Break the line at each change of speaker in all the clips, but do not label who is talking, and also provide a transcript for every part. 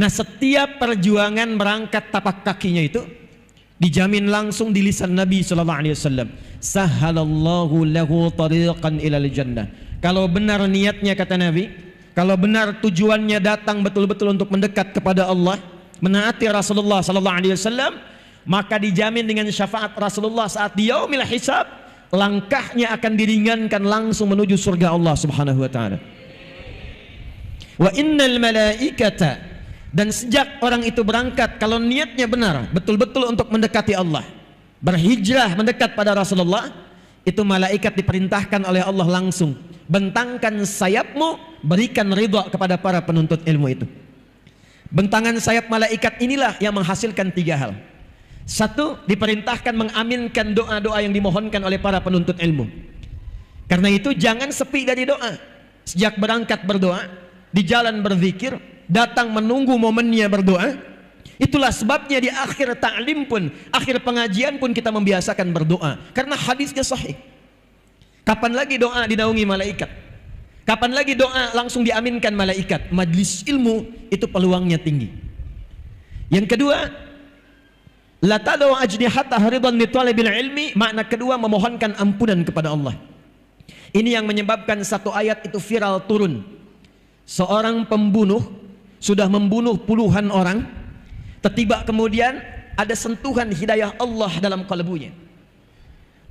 Nah, setiap perjuangan berangkat tapak kakinya itu dijamin langsung di lisan Nabi sallallahu alaihi wasallam, sahalallahu lahu tariqan ilal jannah. Kalau benar niatnya, kata Nabi, kalau benar tujuannya datang betul-betul untuk mendekat kepada Allah, menaati Rasulullah sallallahu alaihi wasallam, maka dijamin dengan syafaat Rasulullah saat di yaumil hisab, langkahnya akan diringankan langsung menuju surga Allah Subhanahu wa taala. Wa innal malaikata, dan sejak orang itu berangkat, kalau niatnya benar, betul-betul untuk mendekati Allah, berhijrah mendekat pada Rasulullah, itu malaikat diperintahkan oleh Allah langsung, bentangkan sayapmu, berikan ridha kepada para penuntut ilmu itu. Bentangan sayap malaikat inilah yang menghasilkan 3 hal. 1, diperintahkan mengaminkan doa-doa yang dimohonkan oleh para penuntut ilmu. Karena itu jangan sepi dari doa. Sejak berangkat berdoa, di jalan berzikir, datang menunggu momennya berdoa. Itulah sebabnya di akhir ta'lim pun, akhir pengajian pun kita membiasakan berdoa, karena hadisnya sahih. Kapan lagi doa dinaungi malaikat? Kapan lagi doa langsung diaminkan malaikat? Majlis ilmu itu peluangnya tinggi. Yang kedua, la tadau ajnihata haridan li talibil ilmi, makna kedua memohonkan ampunan kepada Allah. Ini yang menyebabkan satu ayat itu viral turun. Seorang pembunuh sudah membunuh puluhan orang, tiba kemudian ada sentuhan hidayah Allah dalam kalbunya.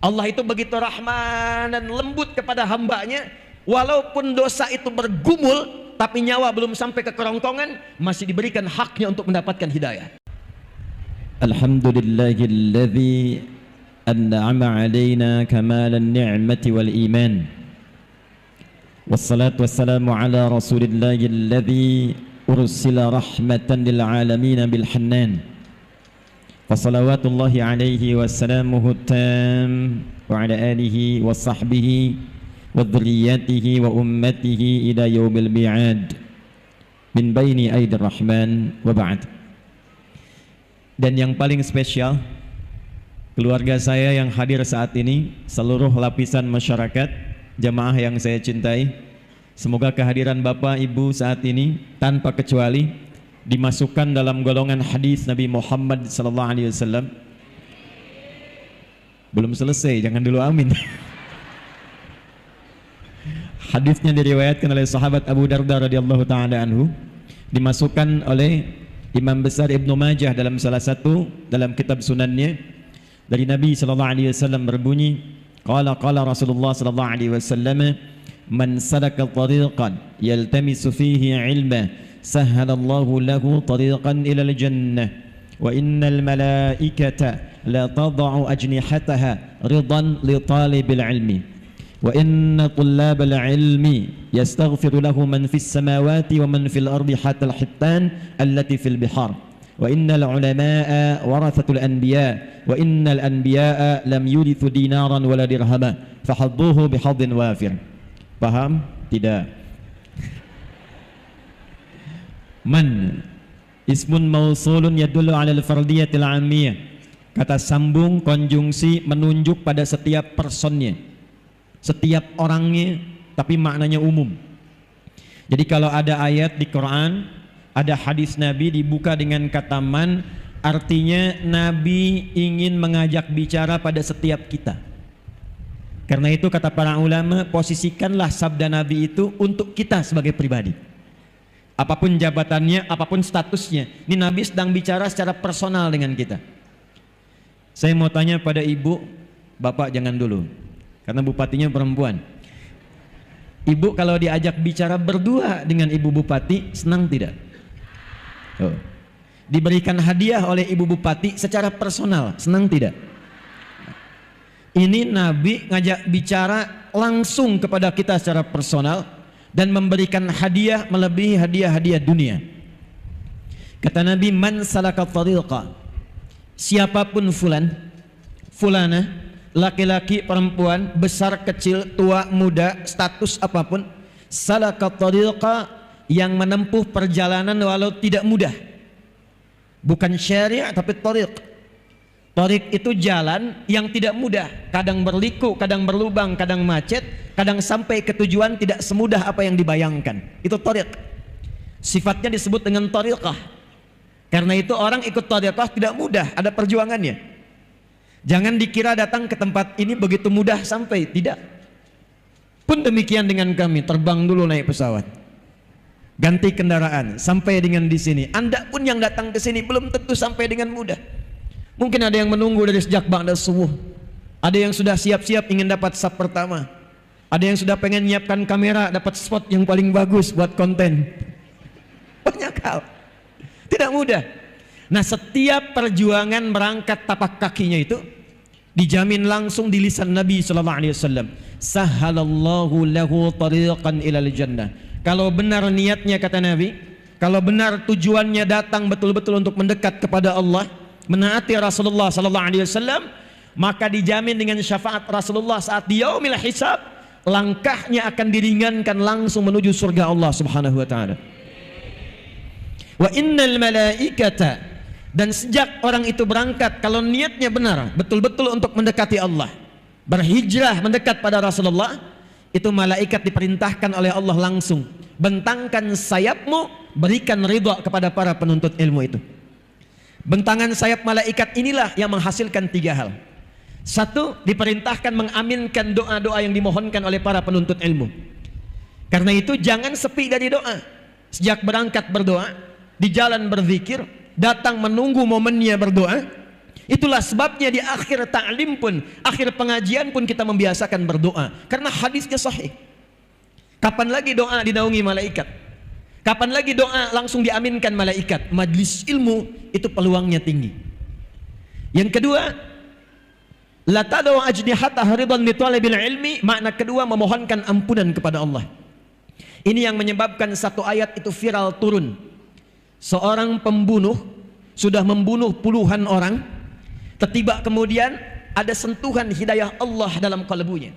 Allah itu begitu rahman dan lembut kepada hambanya, walaupun dosa itu bergumul, tapi nyawa belum sampai ke kerongkongan, masih diberikan haknya untuk mendapatkan hidayah.
Alhamdulillahilladzi an'ama alaina kamalan ni'mati wal iman. Wassalatu wassalamu ala rasulillahilladzi ursila rahmatan lil alamin bil hannan. Wassalawatullahi alaihi wassalamuhu tam wa ala alihi wa sahbihi wa dhurriyyatihi wa ummatihi ila yaumil mi'ad min baini aidir rahman wa ba'd. Dan yang paling spesial, keluarga saya yang hadir saat ini, seluruh lapisan masyarakat, jamaah yang saya cintai, semoga kehadiran Bapak Ibu saat ini tanpa kecuali dimasukkan dalam golongan hadis Nabi Muhammad SAW. Belum selesai, jangan dulu amin. Hadisnya diriwayatkan oleh sahabat Abu Darda radhiyallahu taala anhu, dimasukkan oleh Imam besar Ibnu Majah dalam salah satu dalam kitab sunannya, dari Nabi SAW berbunyi, qala Rasulullah SAW, man salaka tariqan yaltamisu fihi ilma sahhalallahu lahu tariqan ilal jannah wa innal malaikata la tad'u ajnihataha ridan li talibil ilmi wa inna tullabal ilmi yastaghfiru lahu man fis samawati wa man fil ardi hatta al hittan allati fil bihar wa innal ulama'a warathatul anbiya wa innal anbiya'a lam yurithu dinaran wala dirhama fahadduhu bihadin wafir. Paham? Tidak. Man ismun mausulun yadullu ala al-fardiyatil 'ammiyah. Kata sambung konjungsi menunjuk pada setiap personnya, setiap orangnya, tapi maknanya umum. Jadi kalau ada ayat di Quran, ada hadis Nabi dibuka dengan kata man, artinya Nabi ingin mengajak bicara pada setiap kita. Karena itu kata para ulama, posisikanlah sabda Nabi itu untuk kita sebagai pribadi. Apapun jabatannya, apapun statusnya, ini Nabi sedang bicara secara personal dengan kita. Saya mau tanya pada ibu, bapak jangan dulu, karena bupatinya perempuan. Ibu kalau diajak bicara berdua dengan ibu bupati, senang tidak? Oh. Diberikan hadiah oleh ibu bupati secara personal, senang tidak? Ini Nabi ngajak bicara langsung kepada kita secara personal dan memberikan hadiah melebihi hadiah-hadiah dunia. Kata Nabi, man salaka tariqa, siapapun fulan, fulana, laki-laki, perempuan, besar, kecil, tua, muda, status apapun, salaka tariqa, yang menempuh perjalanan walau tidak mudah. Bukan syariah tapi tariq. Tariq itu jalan yang tidak mudah, kadang berliku, kadang berlubang, kadang macet, kadang sampai ke tujuan tidak semudah apa yang dibayangkan. Itu tariq. Sifatnya disebut dengan tariqah.
Karena itu orang ikut thariqah tidak mudah, ada perjuangannya. Jangan dikira datang ke tempat ini begitu mudah sampai, tidak. Pun demikian dengan kami, terbang dulu naik pesawat, ganti kendaraan, sampai dengan di sini. Anda pun yang datang ke sini belum tentu sampai dengan mudah. Mungkin ada yang menunggu dari sejak ba'da subuh, ada yang sudah siap-siap ingin dapat saf pertama, ada yang sudah pengen nyiapkan kamera, dapat spot yang paling bagus buat konten. Banyak hal, tidak mudah. Nah, setiap perjuangan berangkat tapak kakinya itu dijamin langsung di lisan Nabi sallallahu alaihi wasallam, sahhalallahu lahu tariqan ilal jannah. Kalau benar niatnya, kata Nabi, kalau benar tujuannya datang betul-betul untuk mendekat kepada Allah, menaati Rasulullah sallallahu alaihi wasallam, maka dijamin dengan syafaat Rasulullah saat di yaumil hisab, langkahnya akan diringankan langsung menuju surga Allah Subhanahu wa taala. Wa innal malaikata, dan sejak orang itu berangkat, kalau niatnya benar, betul-betul untuk mendekati Allah, berhijrah mendekat pada Rasulullah, itu malaikat diperintahkan oleh Allah langsung, bentangkan sayapmu, berikan ridha kepada para penuntut ilmu itu. Bentangan sayap malaikat inilah yang menghasilkan 3 hal. 1, diperintahkan mengaminkan doa-doa yang dimohonkan oleh para penuntut ilmu. Karena itu jangan sepi dari doa. Sejak berangkat berdoa, di jalan berzikir, datang menunggu momennya berdoa. Itulah sebabnya di akhir ta'lim pun, akhir pengajian pun kita membiasakan berdoa, karena hadisnya sahih. Kapan lagi doa dinaungi malaikat? Kapan lagi doa langsung diaminkan malaikat? Majlis ilmu itu peluangnya tinggi. Yang kedua, la tadau ajnihata haridan li talabil ilmi, makna kedua memohonkan ampunan kepada Allah. Ini yang menyebabkan satu ayat itu viral turun. Seorang pembunuh sudah membunuh puluhan orang, tiba kemudian ada sentuhan hidayah Allah dalam kalbunya.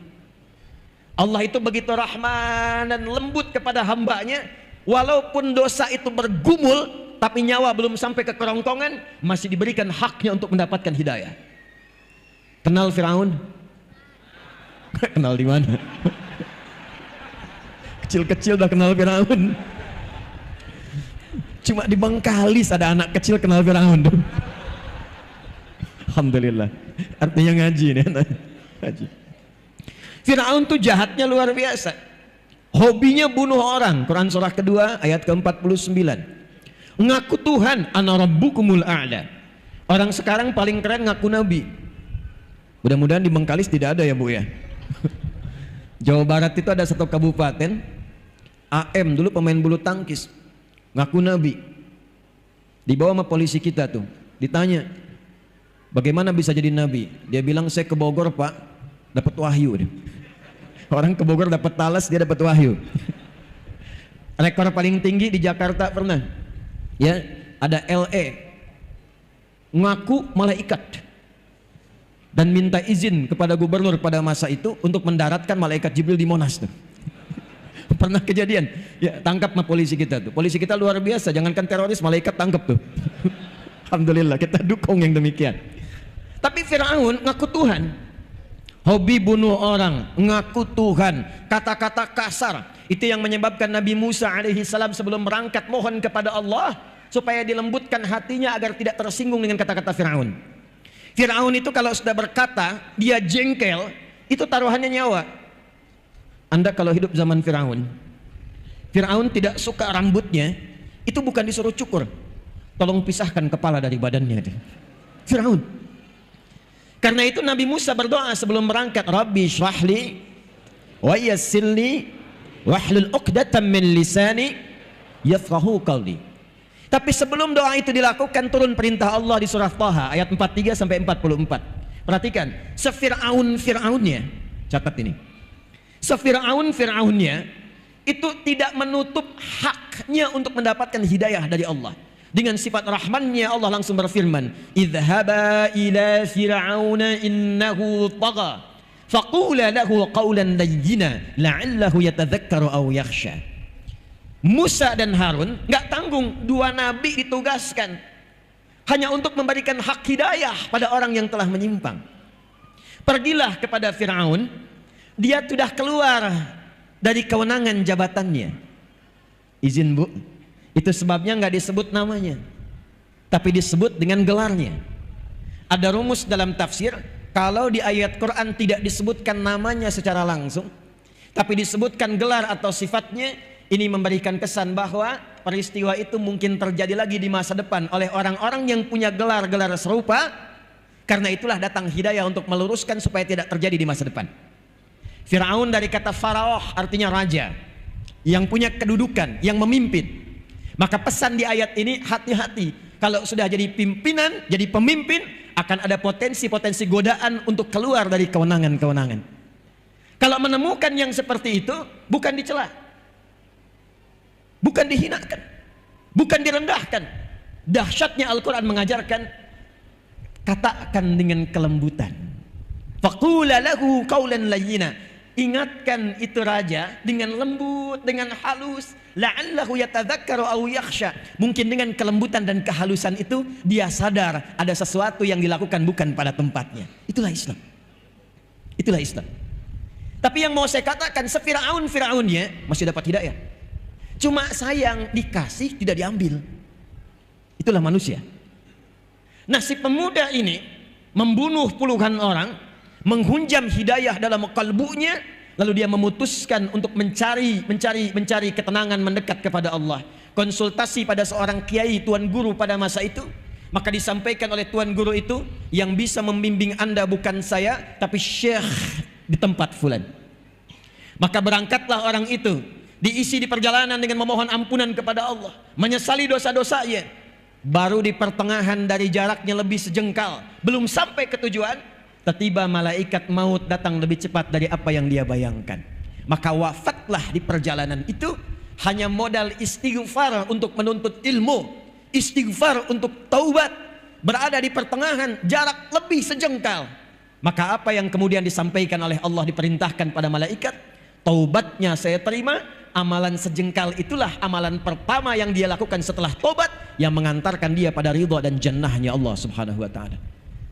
Allah itu begitu rahman dan lembut kepada hambanya, walaupun dosa itu bergumul, tapi nyawa belum sampai ke kerongkongan, masih diberikan haknya untuk mendapatkan hidayah. Kenal Firaun? Kenal di mana? Kecil-kecil udah kenal Firaun. Cuma di Bengkalis ada anak kecil kenal Firaun. Alhamdulillah. Artinya ngaji nih. Ngaji. Firaun tuh jahatnya luar biasa. Hobinya bunuh orang. Quran surah kedua ayat ke-49. Ngaku Tuhan, ana rabbukumul a'la. Orang sekarang paling keren ngaku nabi. Mudah-mudahan di Bengkalis tidak ada ya Bu ya. Jawa Barat itu ada satu kabupaten, AM dulu pemain bulu tangkis, ngaku nabi. Dibawa sama polisi kita tuh, ditanya bagaimana bisa jadi nabi. Dia bilang saya ke Bogor Pak, dapat wahyu. Orang ke Bogor dapat talas, dia dapat wahyu. Rekor paling tinggi di Jakarta pernah, ya ada LE ngaku malaikat dan minta izin kepada gubernur pada masa itu untuk mendaratkan malaikat Jibril di Monas tuh. Pernah kejadian, ya tangkap sama polisi kita tuh. Polisi kita luar biasa, jangankan teroris, malaikat tangkap tuh. Alhamdulillah, kita dukung yang demikian. Tapi Firaun ngaku Tuhan, hobi bunuh orang, ngaku Tuhan, kata-kata kasar. Itu yang menyebabkan Nabi Musa alaihi salam sebelum berangkat mohon kepada Allah supaya dilembutkan hatinya agar tidak tersinggung dengan kata-kata Firaun. Firaun itu kalau sudah berkata, dia jengkel, itu taruhannya nyawa. Anda kalau hidup zaman Firaun, Firaun tidak suka rambutnya, itu bukan disuruh cukur, tolong pisahkan kepala dari badannya. Firaun. Karena itu Nabi Musa berdoa sebelum berangkat, Rabbi shrahli wa yassirli wahlul 'uqdatam min lisani yafqahu qawli. Tapi sebelum doa itu dilakukan, turun perintah Allah di surah Thaha ayat 43 sampai 44. Perhatikan, Fir'aunnya, catat ini. Fir'aunnya itu tidak menutup haknya untuk mendapatkan hidayah dari Allah. Dengan sifat rahmannya Allah langsung berfirman, idhhaba ila fir'auna innahu tagha faqula lahu qawlan layyina la'allahu yatadhakkaru aw yakhsha. Musa dan Harun nggak tanggung, dua nabi ditugaskan hanya untuk memberikan hak hidayah pada orang yang telah menyimpang. Pergilah kepada Fir'aun, dia sudah keluar dari kewenangan jabatannya. Izin Bu, itu sebabnya nggak disebut namanya. tapi disebut dengan gelarnya. Ada rumus dalam tafsir, kalau di ayat Quran tidak disebutkan namanya secara langsung, tapi disebutkan gelar atau sifatnya, ini memberikan kesan bahwa peristiwa itu mungkin terjadi lagi di masa depan oleh orang-orang yang punya gelar-gelar serupa. Karena itulah datang hidayah untuk meluruskan supaya tidak terjadi di masa depan. Fir'aun dari kata faraoh artinya raja, yang punya kedudukan, yang memimpin. Maka pesan di ayat ini, hati-hati, kalau sudah jadi pimpinan, jadi pemimpin, akan ada potensi-potensi godaan untuk keluar dari kewenangan-kewenangan. Kalau menemukan yang seperti itu, bukan dicela, bukan dihinakan, bukan direndahkan. Dahsyatnya Al-Quran mengajarkan, katakan dengan kelembutan. Faqula lahu qawlan layyina. Ingatkan itu raja dengan lembut, dengan halus. La'allahu yatadzakkaru aw yakhsha. Mungkin dengan kelembutan dan kehalusan itu dia sadar ada sesuatu yang dilakukan bukan pada tempatnya. Itulah Islam. Itulah Islam. Tapi yang mau saya katakan, Fir'aunnya masih dapat hidayah. Cuma sayang, dikasih tidak diambil. Itulah manusia. Nah, si pemuda ini membunuh puluhan orang, menghunjam hidayah dalam kalbunya, lalu dia memutuskan untuk mencari ketenangan, mendekat kepada Allah. Konsultasi pada seorang kiai, tuan guru pada masa itu. Maka disampaikan oleh tuan guru itu, yang bisa membimbing Anda bukan saya, tapi syekh di tempat fulan. Maka berangkatlah orang itu, diisi di perjalanan dengan memohon ampunan kepada Allah, menyesali dosa-dosanya. Baru di pertengahan dari jaraknya lebih sejengkal, belum sampai ke tujuan, tiba-tiba malaikat maut datang lebih cepat dari apa yang dia bayangkan. Maka wafatlah di perjalanan itu. Hanya modal istighfar untuk menuntut ilmu, istighfar untuk taubat, berada di pertengahan jarak lebih sejengkal. Maka apa yang kemudian disampaikan oleh Allah, diperintahkan pada malaikat, taubatnya saya terima. Amalan sejengkal itulah amalan pertama yang dia lakukan setelah taubat, yang mengantarkan dia pada ridha dan jannahnya Allah Subhanahu wa taala.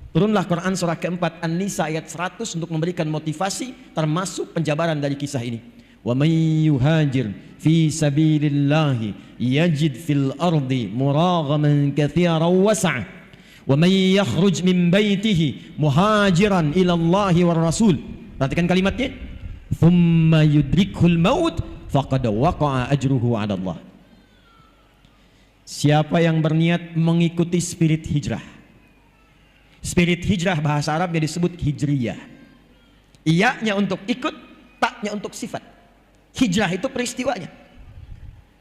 Turunlah Quran surah keempat An-Nisa ayat 100 untuk memberikan motivasi, termasuk penjabaran dari kisah ini. Wa may yuhajir fi sabilillahi yajid fil ardi muraghaman katsiran was'a wa may yakhruj min baitihi muhajiran ila Allahi war rasul. Perhatikan kalimatnya. Thumma yudrikhul maut faqad waqa'a ajruhu 'ala Allah. Siapa yang berniat mengikuti spirit hijrah. Spirit hijrah bahasa Arabnya disebut hijriyah. Iya-nya untuk ikut, taknya untuk sifat. Hijrah itu peristiwanya.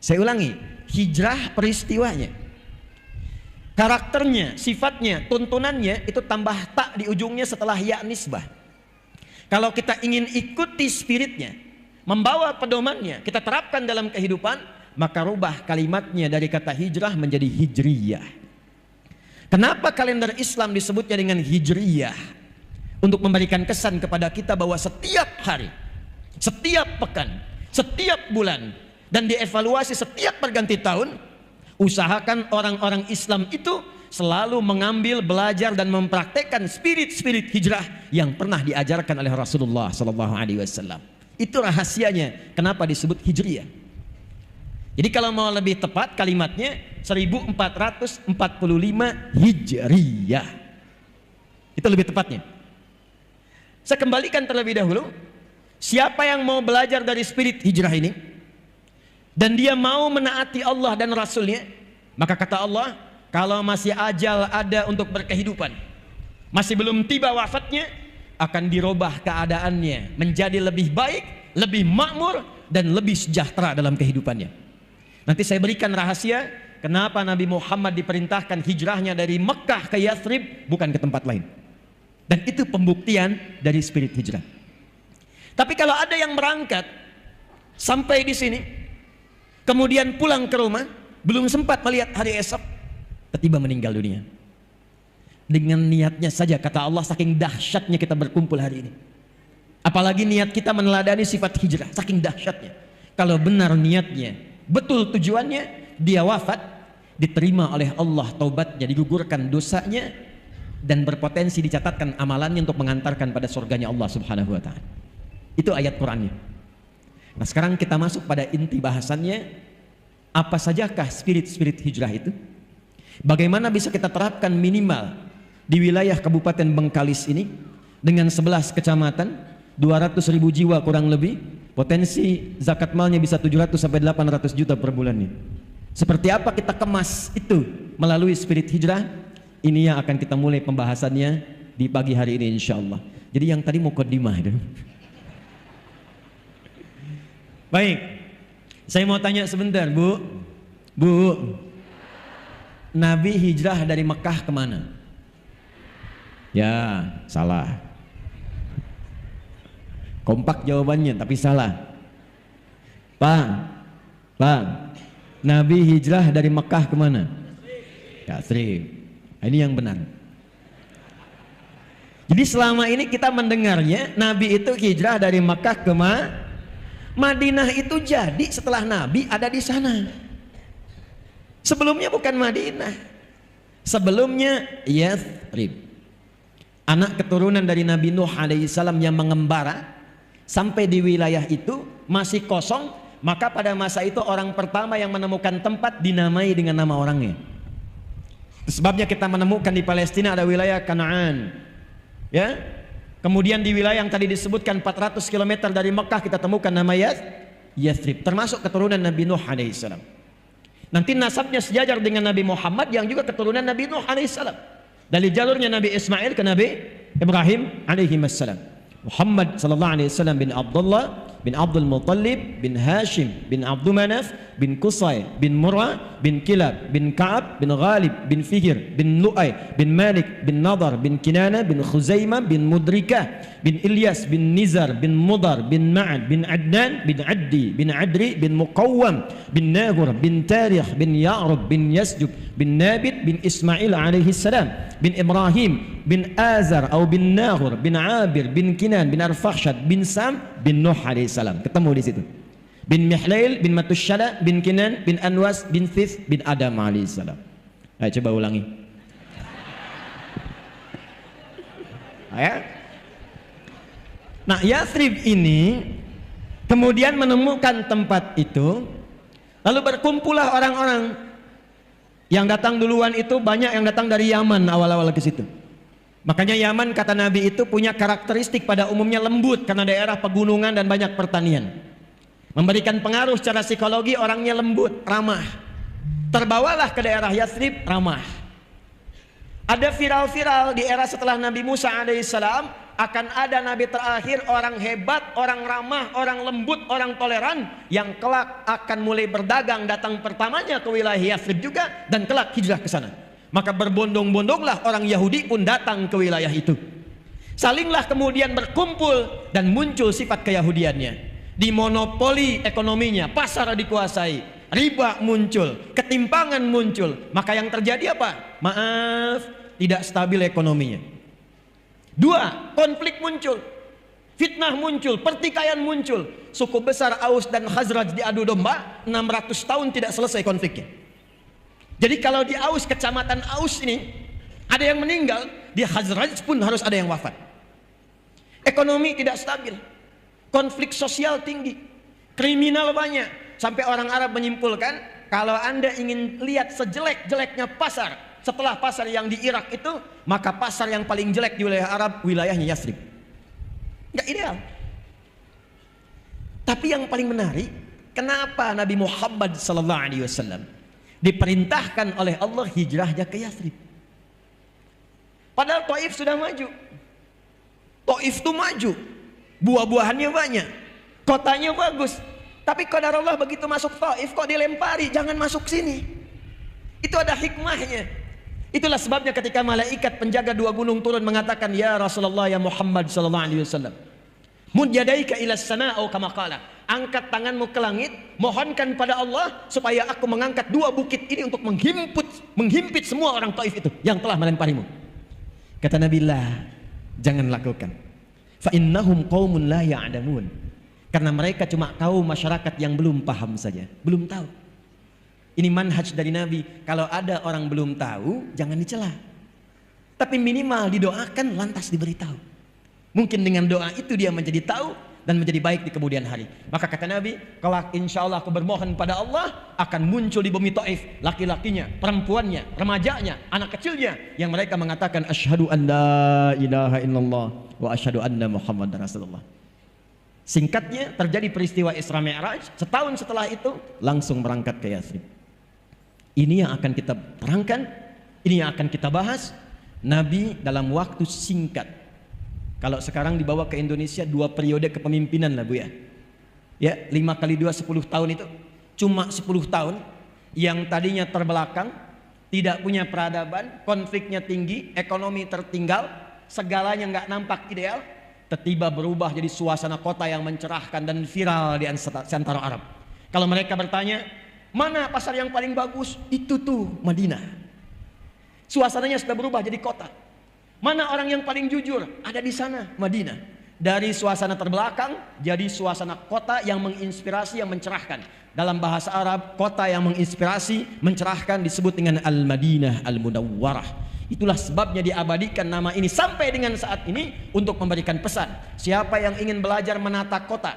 Saya ulangi, hijrah peristiwanya. Karakternya, sifatnya, tuntunannya itu tambah tak di ujungnya setelah ya nisbah. Kalau kita ingin ikuti spiritnya, membawa pedomannya, kita terapkan dalam kehidupan, maka rubah kalimatnya dari kata hijrah menjadi hijriyah. Kenapa kalender Islam disebutnya dengan hijriyah? Untuk memberikan kesan kepada kita bahwa setiap hari, setiap pekan, setiap bulan, dan dievaluasi setiap perganti tahun, usahakan orang-orang Islam itu selalu mengambil, belajar, dan mempraktekkan spirit-spirit hijrah yang pernah diajarkan oleh Rasulullah SAW. Itu rahasianya kenapa disebut hijriyah. Jadi kalau mau lebih tepat kalimatnya 1445 Hijriyah. Itu lebih tepatnya. Saya kembalikan terlebih dahulu. Siapa yang mau belajar dari spirit hijrah ini dan dia mau menaati Allah dan Rasulnya, maka kata Allah, kalau masih ajal ada untuk berkehidupan, masih belum tiba wafatnya, akan dirubah keadaannya menjadi lebih baik, lebih makmur, dan lebih sejahtera dalam kehidupannya. Nanti saya berikan rahasia kenapa Nabi Muhammad diperintahkan hijrahnya dari Mekah ke Yathrib, bukan ke tempat lain. Dan itu pembuktian dari spirit hijrah. Tapi kalau ada yang berangkat sampai di sini, kemudian pulang ke rumah, belum sempat melihat hari esok, tiba-tiba meninggal dunia. Dengan niatnya saja, kata Allah, saking dahsyatnya kita berkumpul hari ini. Apalagi niat kita meneladani sifat hijrah, saking dahsyatnya. Kalau benar niatnya, betul tujuannya, dia wafat, diterima oleh Allah taubatnya, digugurkan dosanya, dan berpotensi dicatatkan amalannya untuk mengantarkan pada surganya Allah Subhanahu wa ta'ala. Itu ayat Qurannya. Nah, sekarang kita masuk pada inti bahasannya. Apa sajakah spirit-spirit hijrah itu? Bagaimana bisa kita terapkan minimal di wilayah Kabupaten Bengkalis ini dengan 11 kecamatan, 200.000 jiwa kurang lebih, potensi zakat malnya bisa 700 sampai 800 juta per bulannya. Seperti apa kita kemas itu melalui spirit hijrah? Ini yang akan kita mulai pembahasannya di pagi hari ini insyaallah. Jadi yang tadi mukadimah itu. Baik, saya mau tanya sebentar, Bu. Nabi hijrah dari Mekah kemana? Ya, salah. Kompak jawabannya, tapi salah. Pak, Nabi hijrah dari Mekah kemana? Yathrib. Ini yang benar. Jadi selama ini kita mendengarnya Nabi itu hijrah dari Mekah ke Madinah itu jadi setelah Nabi ada di sana. Sebelumnya bukan Madinah. Sebelumnya Yathrib. Anak keturunan dari Nabi Nuh alaihissalam yang mengembara sampai di wilayah itu masih kosong, maka pada masa itu orang pertama yang menemukan tempat dinamai dengan nama orangnya. Sebabnya kita menemukan di Palestina ada wilayah Kanaan, ya. Kemudian di wilayah yang tadi disebutkan 400 km dari Mekah kita temukan nama Yathrib, termasuk keturunan Nabi Nuh alaihissalam. Nanti nasabnya sejajar dengan Nabi Muhammad yang juga keturunan Nabi Nuh alaihissalam. Dari jalurnya Nabi Ismail ke Nabi Ibrahim alaihi wassalam. Muhammad sallallahu alaihi wasallam bin Abdullah bin Abdul Muttalib bin Hashim bin Abdul Manaf bin Qusay bin Murrah bin Kilab bin Ka'ab bin Ghalib bin Fihr bin Lu'ay bin Malik bin Nadar bin Kinana bin Khuzaimah bin Mudrikah bin Ilyas bin Nizar bin Mudar bin Ma'ad bin Adnan bin Addi bin Adri bin Muqawwam bin Nahur bin Tarikh bin Ya'rub bin Yasjub bin Nabit bin Ismail alaihi salam bin Ibrahim bin Azar atau bin Nahur bin Abir bin Kinan bin Arfakhshad bin Sam bin Nuh alaihi salam. Ketemu di situ. Bin Mihlail bin Matusyala bin Kinan bin Anwas bin Thith bin Adam alaihi salam. Ayo coba ulangi. Ya. Nah, Yathrib ini kemudian menemukan tempat itu, lalu berkumpullah orang-orang yang datang duluan itu banyak yang datang dari Yaman awal-awal ke situ. Makanya Yaman kata Nabi itu punya karakteristik pada umumnya lembut karena daerah pegunungan dan banyak pertanian. Memberikan pengaruh secara psikologi orangnya lembut, ramah. Terbawalah ke daerah Yathrib ramah. Ada viral-viral di era setelah Nabi Musa alaihissalam akan ada nabi terakhir orang hebat, orang ramah, orang lembut, orang toleran yang kelak akan mulai berdagang datang pertamanya ke wilayah Yathrib juga dan kelak hijrah ke sana. Maka berbondong-bondonglah orang Yahudi pun datang ke wilayah itu. Salinglah kemudian berkumpul dan muncul sifat keyahudiannya. Dimonopoli ekonominya, pasar dikuasai, riba muncul, ketimpangan muncul. Maka yang terjadi apa? Maaf, tidak stabil ekonominya. Dua, konflik muncul, fitnah muncul, pertikaian muncul. Suku besar Aus dan Khazraj diadu domba, 600 tahun tidak selesai konfliknya. Jadi kalau di Aus, kecamatan Aus ini ada yang meninggal, di Khazraj pun harus ada yang wafat. Ekonomi tidak stabil, konflik sosial tinggi, kriminal banyak. Sampai orang Arab menyimpulkan, kalau Anda ingin lihat sejelek-jeleknya pasar setelah pasar yang di Irak itu, maka pasar yang paling jelek di wilayah Arab wilayahnya Yathrib. Nggak ideal. Tapi yang paling menarik, kenapa Nabi Muhammad SAW diperintahkan oleh Allah hijrahnya ke Yathrib? Padahal Taif sudah maju. Taif itu maju, buah-buahannya banyak, kotanya bagus. Tapi qadarullah begitu masuk Taif kok dilempari, jangan masuk sini. Itu ada hikmahnya. Itulah sebabnya ketika malaikat penjaga dua gunung turun mengatakan, ya Rasulullah ya Muhammad sallallahu alaihi wasallam, mud yadaika ila as-sama' atau kama qala, angkat tanganmu ke langit, mohonkan pada Allah supaya aku mengangkat dua bukit ini untuk menghimpit semua orang Taif itu yang telah melemparimu. Kata Nabi, lah, jangan lakukan. Fa innahum qaumun la ya'lamun. Karena mereka cuma kaum masyarakat yang belum paham saja, belum tahu. Ini manhaj dari Nabi, kalau ada orang belum tahu jangan dicela, tapi minimal didoakan lantas diberitahu. Mungkin dengan doa itu dia menjadi tahu, dan menjadi baik di kemudian hari. Maka kata Nabi, kelak insya Allah aku bermohon pada Allah, akan muncul di bumi Taif laki-lakinya, perempuannya, remajanya, anak kecilnya, yang mereka mengatakan asyhadu an la ilaha illallah wa asyhadu anna Muhammadar Rasulullah. Singkatnya, terjadi peristiwa Isra Mi'raj. Setahun setelah itu langsung berangkat ke Yathrib. Ini yang akan kita terangkan, ini yang akan kita bahas. Nabi dalam waktu singkat, kalau sekarang dibawa ke Indonesia 2 periode kepemimpinan lah Bu ya. Ya, 5 kali 2 10 tahun itu. Cuma 10 tahun yang tadinya terbelakang, tidak punya peradaban, konfliknya tinggi, ekonomi tertinggal, segalanya nggak nampak ideal, tiba-tiba berubah jadi suasana kota yang mencerahkan dan viral di antara Arab. Kalau mereka bertanya, mana pasar yang paling bagus? Itu tuh Madinah. Suasananya sudah berubah jadi kota. Mana orang yang paling jujur? Ada di sana, Madinah. Dari suasana terbelakang jadi suasana kota yang menginspirasi, yang mencerahkan. Dalam bahasa Arab, kota yang menginspirasi, mencerahkan disebut dengan Al-Madinah Al-Munawwarah. Itulah sebabnya diabadikan nama ini sampai dengan saat ini untuk memberikan pesan. Siapa yang ingin belajar menata kota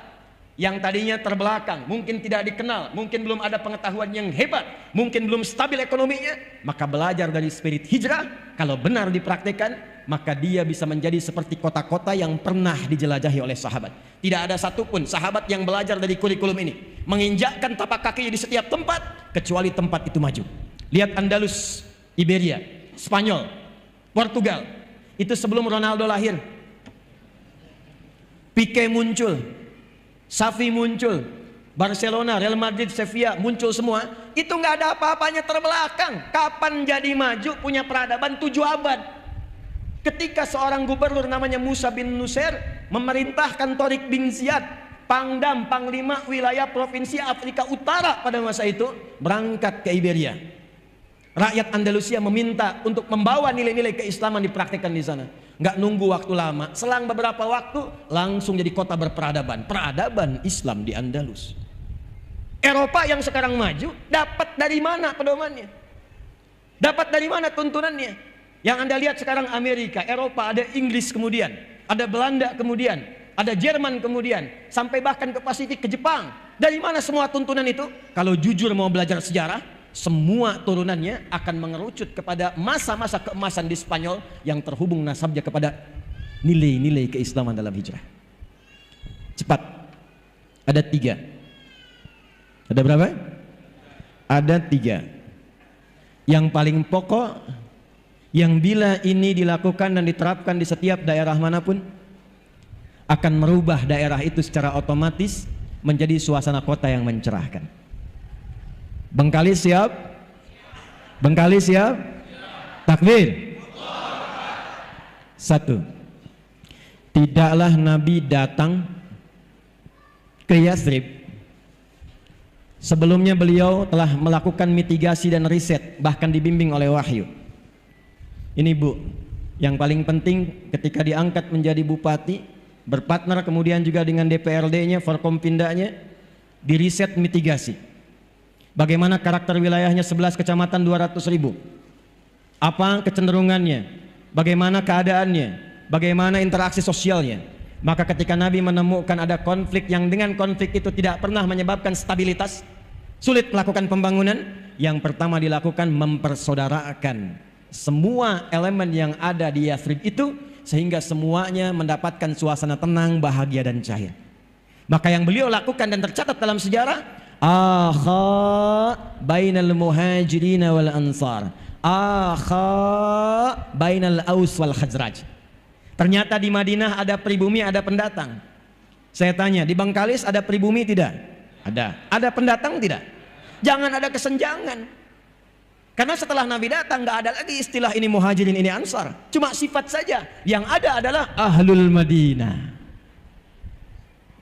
yang tadinya terbelakang, mungkin tidak dikenal, mungkin belum ada pengetahuan yang hebat, mungkin belum stabil ekonominya, maka belajar dari spirit hijrah. Kalau benar dipraktikkan, maka dia bisa menjadi seperti kota-kota yang pernah dijelajahi oleh sahabat. Tidak ada satupun sahabat yang belajar dari kurikulum ini, menginjakkan tapak kakinya di setiap tempat, kecuali tempat itu maju. Lihat Andalus, Iberia, Spanyol, Portugal. Itu sebelum Ronaldo lahir. Pique muncul, Xavi muncul, Barcelona, Real Madrid, Sevilla muncul semua. Itu nggak ada apa-apanya terbelakang. Kapan jadi maju punya peradaban 7 abad? Ketika seorang gubernur namanya Musa bin Nusair memerintahkan Tariq bin Ziyad, Pangdam, Panglima wilayah provinsi Afrika Utara pada masa itu, berangkat ke Iberia. Rakyat Andalusia meminta untuk membawa nilai-nilai keislaman dipraktikkan di sana. Nggak nunggu waktu lama, selang beberapa waktu langsung jadi kota berperadaban. Peradaban Islam di Andalus. Eropa yang sekarang maju dapat dari mana pedomannya? Dapat dari mana tuntunannya? Yang Anda lihat sekarang Amerika, Eropa, ada Inggris kemudian, ada Belanda kemudian, ada Jerman kemudian, sampai bahkan ke Pasifik, ke Jepang. Dari mana semua tuntunan itu? Kalau jujur mau belajar sejarah, semua turunannya akan mengerucut kepada masa-masa keemasan di Spanyol yang terhubung nasabnya kepada nilai-nilai keislaman dalam hijrah. Cepat. Ada 3. Ada berapa? Ada 3. Yang paling pokok, yang bila ini dilakukan dan diterapkan di setiap daerah manapun, akan merubah daerah itu secara otomatis menjadi suasana kota yang mencerahkan. Bengkalis siap? Bengkalis siap? Takbir. 1. Tidaklah Nabi datang ke Yathrib sebelumnya beliau telah melakukan mitigasi dan riset, bahkan dibimbing oleh wahyu. Ini Bu, yang paling penting ketika diangkat menjadi bupati, berpartner kemudian juga dengan DPRD-nya, Forkompindanya, diriset mitigasi. Bagaimana karakter wilayahnya 11 kecamatan 200.000? Apa kecenderungannya? Bagaimana keadaannya? Bagaimana interaksi sosialnya? Maka ketika Nabi menemukan ada konflik yang dengan konflik itu tidak pernah menyebabkan stabilitas, sulit melakukan pembangunan, yang pertama dilakukan mempersaudarakan semua elemen yang ada di Yathrib itu, sehingga semuanya mendapatkan suasana tenang, bahagia dan cair. Maka yang beliau lakukan dan tercatat dalam sejarah, akha bainal muhajirin wal ansar, akha bainal aus wal khazraj. Ternyata di Madinah ada pribumi, ada pendatang. Saya tanya, di Bengkalis ada pribumi tidak? Ada. Ada pendatang tidak? Jangan ada kesenjangan. Karena setelah Nabi datang nggak ada lagi istilah ini muhajirin, ini ansar. Cuma sifat saja. Yang ada adalah ahlul Madinah.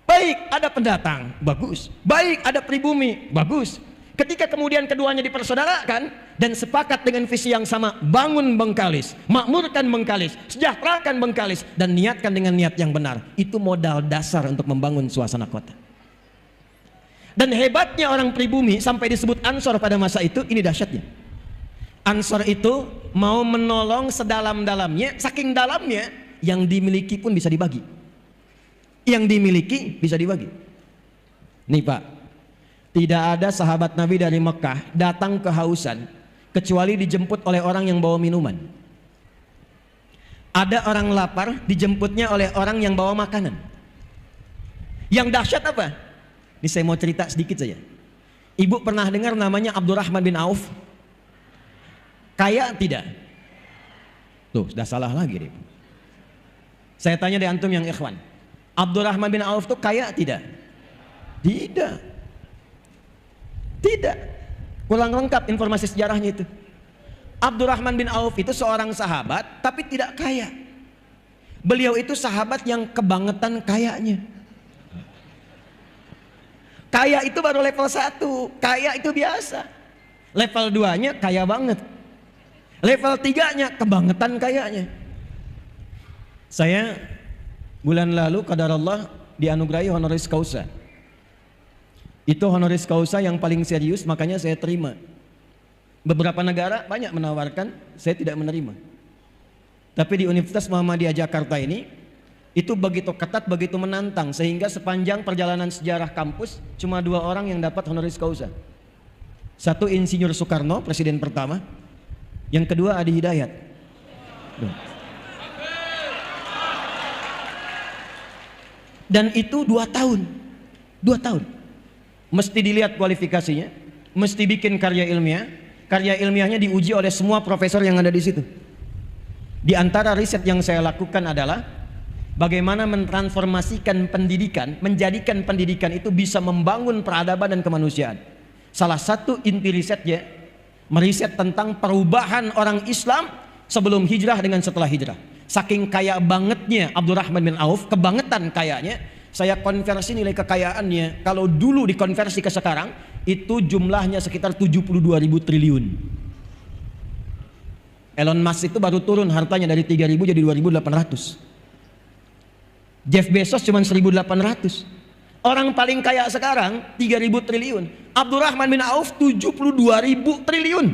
Baik ada pendatang, bagus. Baik ada pribumi, bagus. Ketika kemudian keduanya dipersaudarakan dan sepakat dengan visi yang sama, bangun Bengkalis, makmurkan Bengkalis, sejahterakan Bengkalis, dan niatkan dengan niat yang benar. Itu modal dasar untuk membangun suasana kota. Dan hebatnya orang pribumi sampai disebut ansor pada masa itu, ini dahsyatnya. Ansor itu mau menolong sedalam-dalamnya, saking dalamnya yang dimiliki pun bisa dibagi. yang dimiliki bisa dibagi. Nih Pak, tidak ada sahabat Nabi dari Mekah datang kehausan kecuali dijemput oleh orang yang bawa minuman. Ada orang lapar dijemputnya oleh orang yang bawa makanan. Yang dahsyat apa? Ini saya mau cerita sedikit saja. Ibu pernah dengar namanya Abdurrahman bin Auf? Kaya tidak? Tuh, sudah salah lagi deh. Saya tanya di antum yang ikhwan, Abdurrahman bin Auf tuh kaya tidak? Tidak. Tidak. Kurang lengkap informasi sejarahnya itu. Abdurrahman bin Auf itu seorang sahabat tapi tidak kaya. Beliau itu sahabat yang kebangetan kayanya. Kaya itu baru level 1, kaya itu biasa. Level 2-nya kaya banget. Level 3-nya kebangetan kayanya. Saya bulan lalu qadarullah dianugerahi honoris causa. Itu honoris causa yang paling serius, makanya saya terima. Beberapa negara banyak menawarkan, saya tidak menerima. Tapi di Universitas Muhammadiyah Jakarta ini, itu begitu ketat, begitu menantang, sehingga sepanjang perjalanan sejarah kampus cuma 2 orang yang dapat honoris causa. Satu Insinyur Soekarno, presiden pertama. Yang kedua Adi Hidayat. Dan itu 2 tahun. 2 tahun. Mesti dilihat kualifikasinya, mesti bikin karya ilmiah. Karya ilmiahnya diuji oleh semua profesor yang ada di situ. Di antara riset yang saya lakukan adalah bagaimana mentransformasikan pendidikan, menjadikan pendidikan itu bisa membangun peradaban dan kemanusiaan. Salah satu inti risetnya, meriset tentang perubahan orang Islam sebelum hijrah dengan setelah hijrah. Saking kaya bangetnya Abdurrahman bin Auf, kebangetan kayanya, saya konversi nilai kekayaannya. Kalau dulu dikonversi ke sekarang, itu jumlahnya sekitar 72.000 triliun. Elon Musk itu baru turun hartanya dari 3.000 jadi 2.800. Jeff Bezos cuma 1.800. Orang paling kaya sekarang 3.000 triliun. Abdurrahman bin Auf 72.000 triliun.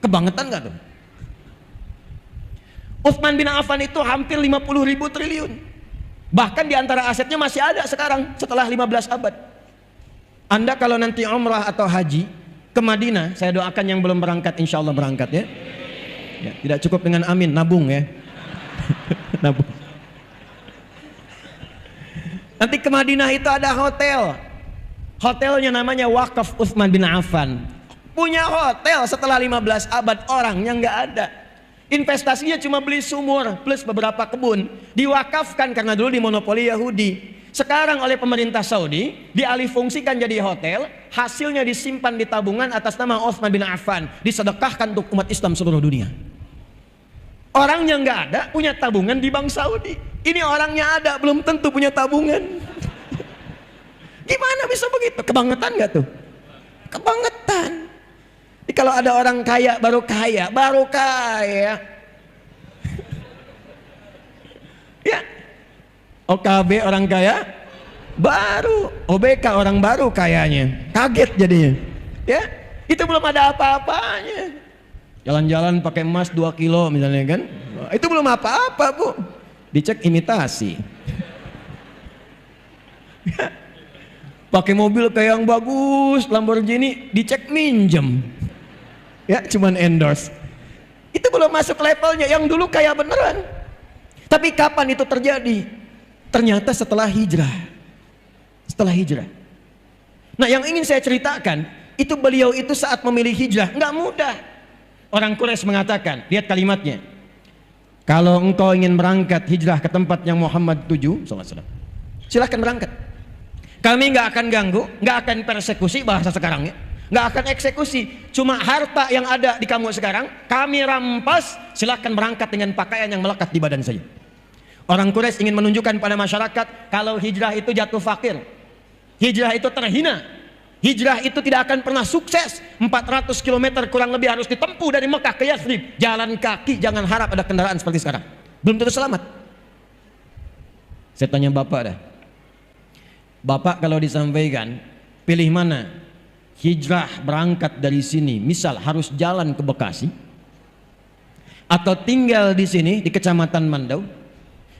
Kebangetan gak tuh? Utsman bin Affan itu hampir 50.000 triliun. Bahkan di antara asetnya masih ada sekarang setelah 15 abad. Anda kalau nanti umrah atau haji ke Madinah, saya doakan yang belum berangkat insya Allah berangkat ya. Ya, tidak cukup dengan amin, nabung ya. Nabung. Nanti ke Madinah itu ada hotel. Hotelnya namanya Wakaf Utsman bin Affan. Punya hotel setelah 15 abad, orangnya nggak ada. Investasinya cuma beli sumur plus beberapa kebun. Diwakafkan karena dulu dimonopoli Yahudi. Sekarang oleh pemerintah Saudi dialihfungsikan jadi hotel. Hasilnya disimpan di tabungan atas nama Utsman bin Affan, disedekahkan untuk umat Islam seluruh dunia. Orangnya nggak ada, punya tabungan di Bank Saudi. Ini orangnya ada, belum tentu punya tabungan. Gimana bisa begitu? Kebangetan nggak tuh? Kebangetan. Jadi kalau ada orang kaya, baru kaya. Ya, OKB orang kaya, baru OBK orang baru kayanya. Kaget jadinya. Ya, itu belum ada apa-apanya. Jalan-jalan pakai emas 2 kilo misalnya kan. Itu belum apa-apa Bu. Dicek imitasi. Ya. Pakai mobil kayak yang bagus, Lamborghini, dicek minjem. Ya, cuman endorse. Itu belum masuk levelnya, yang dulu kaya beneran. Tapi kapan itu terjadi? Ternyata setelah hijrah. Setelah hijrah. Nah, yang ingin saya ceritakan, itu beliau itu saat memilih hijrah, nggak mudah. Orang Quraisy mengatakan, lihat kalimatnya. Kalau engkau ingin berangkat hijrah ke tempat yang Muhammad tuju, silahkan berangkat. Kami nggak akan ganggu, nggak akan persekusi, bahasa sekarangnya, nggak akan eksekusi. Cuma harta yang ada di kamu sekarang, kami rampas. Silahkan berangkat dengan pakaian yang melekat di badan saja. Orang Quraisy ingin menunjukkan pada masyarakat kalau hijrah itu jatuh fakir, hijrah itu terhina. Hijrah itu tidak akan pernah sukses. 400 km kurang lebih harus ditempuh dari Mekah ke Yathrib. Jalan kaki, jangan harap ada kendaraan seperti sekarang. Belum tentu selamat. Saya tanya Bapak dah. Bapak kalau disampaikan, pilih mana? Hijrah berangkat dari sini, misal harus jalan ke Bekasi, atau tinggal di sini di Kecamatan Mandau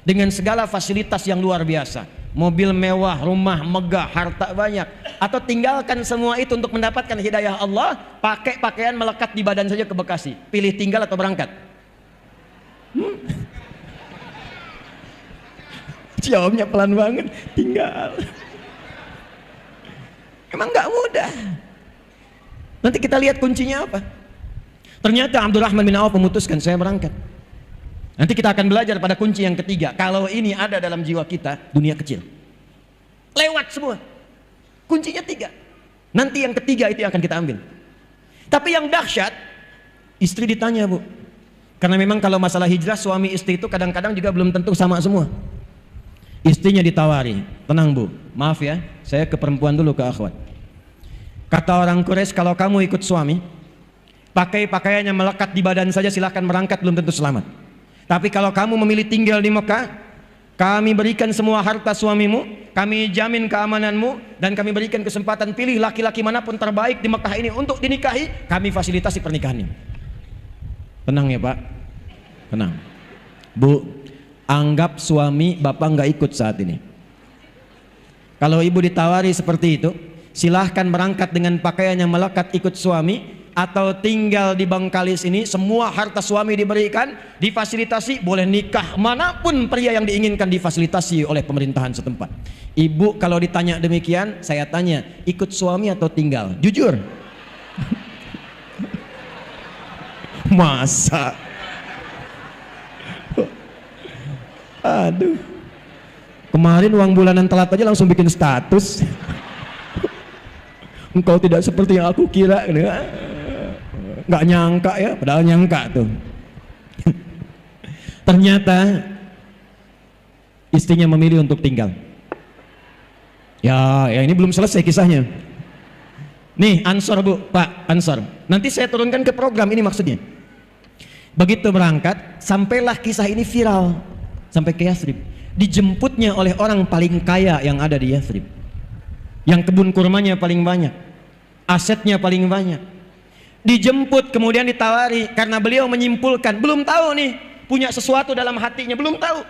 dengan segala fasilitas yang luar biasa. mobil mewah, rumah megah, harta banyak, atau tinggalkan semua itu untuk mendapatkan hidayah Allah, pakai pakaian melekat di badan saja ke Bekasi? Pilih tinggal atau berangkat? Jawabnya pelan banget, tinggal. Emang nggak mudah. Nanti kita lihat kuncinya apa. Ternyata Abdurrahman bin Auf memutuskan, saya berangkat. Nanti kita akan belajar pada kunci yang ketiga. Kalau ini ada dalam jiwa kita, dunia kecil. Lewat semua. Kuncinya 3. Nanti yang ketiga itu yang akan kita ambil. Tapi yang dahsyat, istri ditanya, Bu. Karena memang kalau masalah hijrah, suami istri itu kadang-kadang juga belum tentu sama semua. Istrinya ditawari, tenang Bu, maaf ya, saya ke perempuan dulu, ke akhwat. Kata orang Quraisy, kalau kamu ikut suami, pakai pakaian yang melekat di badan saja, silahkan berangkat, belum tentu selamat. Tapi kalau kamu memilih tinggal di Mekah, kami berikan semua harta suamimu, kami jamin keamananmu, dan kami berikan kesempatan pilih laki-laki manapun terbaik di Mekah ini untuk dinikahi, kami fasilitasi pernikahannya. Tenang ya Pak, tenang. Bu, anggap suami Bapak nggak ikut saat ini. Kalau ibu ditawari seperti itu, silahkan berangkat dengan pakaian yang melekat ikut suami, atau tinggal di Bangkalis ini, semua harta suami diberikan, difasilitasi, boleh nikah manapun pria yang diinginkan, difasilitasi oleh pemerintahan setempat. Ibu kalau ditanya demikian, saya tanya, ikut suami atau tinggal? Jujur. Masa? Aduh. Kemarin uang bulanan telat aja langsung bikin status. Engkau tidak seperti yang aku kira. Nggak nyangka ya, padahal nyangka tuh. Ternyata istrinya memilih untuk tinggal. Ya ini belum selesai kisahnya. Nih Ansor Bu, Pak Ansor. Nanti saya turunkan ke program ini maksudnya. Begitu berangkat, sampailah kisah ini viral sampai ke Yathrib. Dijemputnya oleh orang paling kaya yang ada di Yathrib, yang kebun kurmanya paling banyak, asetnya paling banyak. Dijemput, kemudian ditawari, karena beliau menyimpulkan, belum tahu nih, punya sesuatu dalam hatinya, belum tahu.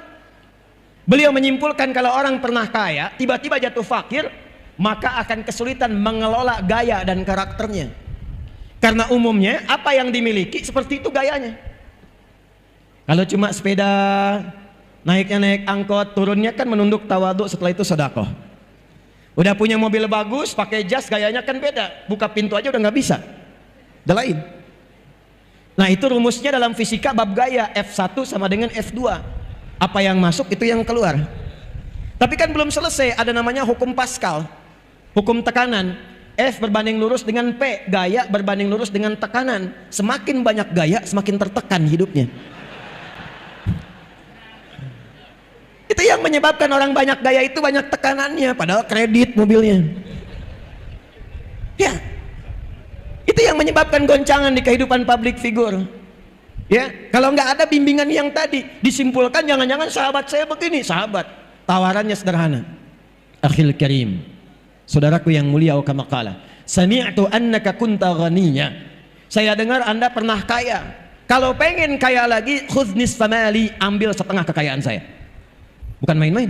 Beliau menyimpulkan kalau orang pernah kaya, tiba-tiba jatuh fakir, maka akan kesulitan mengelola gaya dan karakternya. Karena umumnya apa yang dimiliki seperti itu gayanya. Kalau cuma sepeda, naiknya naik angkot, turunnya kan menunduk tawaduk, setelah itu sedekah. Udah punya mobil bagus, pakai jas, gayanya kan beda, buka pintu aja udah nggak bisa. Udah lain. Nah itu rumusnya dalam fisika bab gaya, F1 sama dengan F2. Apa yang masuk itu yang keluar. Tapi kan belum selesai, ada namanya hukum Pascal, hukum tekanan. F berbanding lurus dengan P, gaya berbanding lurus dengan tekanan. Semakin banyak gaya, semakin tertekan hidupnya. Itu yang menyebabkan orang banyak gaya itu banyak tekanannya, padahal kredit mobilnya. Ya. Itu yang menyebabkan goncangan di kehidupan public figure. Ya, kalau nggak ada bimbingan yang tadi, disimpulkan jangan-jangan sahabat saya begini. Sahabat, tawarannya sederhana. Akhil karim, saudaraku yang mulia, kama qala, sami'tu annaka kunta ghaniyya. Saya dengar Anda pernah kaya. Kalau pengen kaya lagi, khudh nisfa mali, ambil setengah kekayaan saya. Bukan main-main.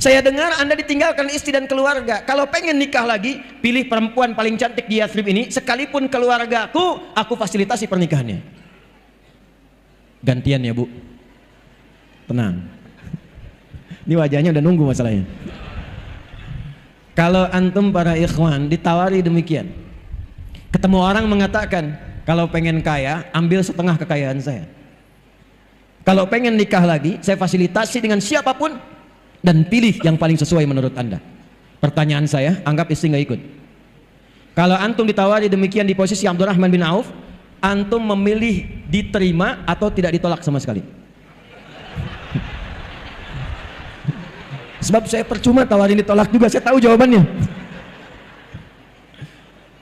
Saya dengar Anda ditinggalkan istri dan keluarga. Kalau pengen nikah lagi, pilih perempuan paling cantik di Yathrib ini, sekalipun keluargaku, aku fasilitasi pernikahannya. Gantian ya Bu. Tenang. Ini wajahnya udah nunggu masalahnya. Kalau antum para ikhwan ditawari demikian, ketemu orang mengatakan, kalau pengen kaya, ambil setengah kekayaan saya. Kalau pengen nikah lagi, saya fasilitasi dengan siapapun, dan pilih yang paling sesuai menurut Anda. Pertanyaan saya, anggap istri nggak ikut. Kalau antum ditawari demikian di posisi Abdurrahman bin Auf, antum memilih diterima atau tidak ditolak sama sekali? Sebab saya percuma tawarin ditolak juga, saya tahu jawabannya.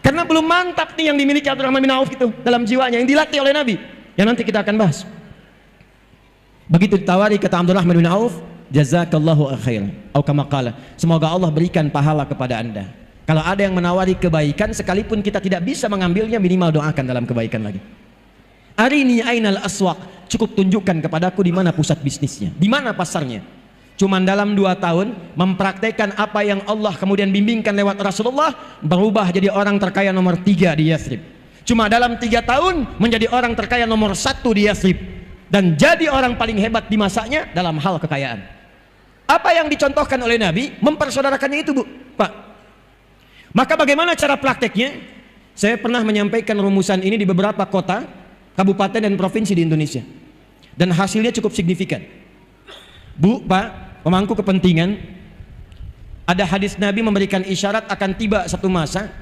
Karena belum mantap nih yang dimiliki Abdurrahman bin Auf itu dalam jiwanya, yang dilatih oleh Nabi, yang nanti kita akan bahas. Begitu ditawari, kata Abdurrahman bin Auf, jazakallahu khair, atau kama qala, semoga Allah berikan pahala kepada Anda. Kalau ada yang menawari kebaikan, sekalipun kita tidak bisa mengambilnya, minimal doakan dalam kebaikan lagi. Arini ainal aswaq, cukup tunjukkan kepadaku di mana pusat bisnisnya, di mana pasarnya. Cuman dalam 2 tahun mempraktekkan apa yang Allah kemudian bimbingkan lewat Rasulullah, berubah jadi orang terkaya nomor 3 di Yathrib. Cuma dalam 3 tahun menjadi orang terkaya nomor 1 di Yathrib, dan jadi orang paling hebat di masanya dalam hal kekayaan. Apa yang dicontohkan oleh Nabi mempersaudarakannya itu, Bu, Pak. Maka bagaimana cara prakteknya? Saya pernah menyampaikan rumusan ini di beberapa kota, kabupaten dan provinsi di Indonesia, dan hasilnya cukup signifikan. Bu, Pak, pemangku kepentingan, ada hadis Nabi memberikan isyarat akan tiba satu masa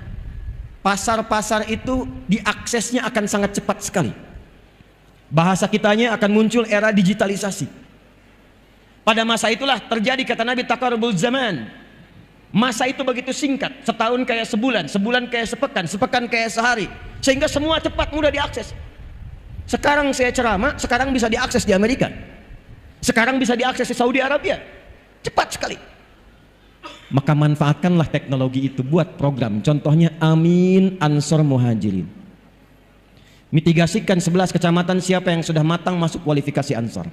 pasar-pasar itu diaksesnya akan sangat cepat sekali. Bahasa kitanya akan muncul era digitalisasi. Pada masa itulah terjadi, kata Nabi, taqarrubul zaman. Masa itu begitu singkat, setahun kayak sebulan, sebulan kayak sepekan, sepekan kayak sehari, sehingga semua cepat mudah diakses. Sekarang saya ceramah, sekarang bisa diakses di Amerika, sekarang bisa diakses di Saudi Arabia, cepat sekali. Maka manfaatkanlah teknologi itu buat program. Contohnya Amin Ansor Muhajirin. Mitigasikan 11 kecamatan siapa yang sudah matang masuk kualifikasi Ansor.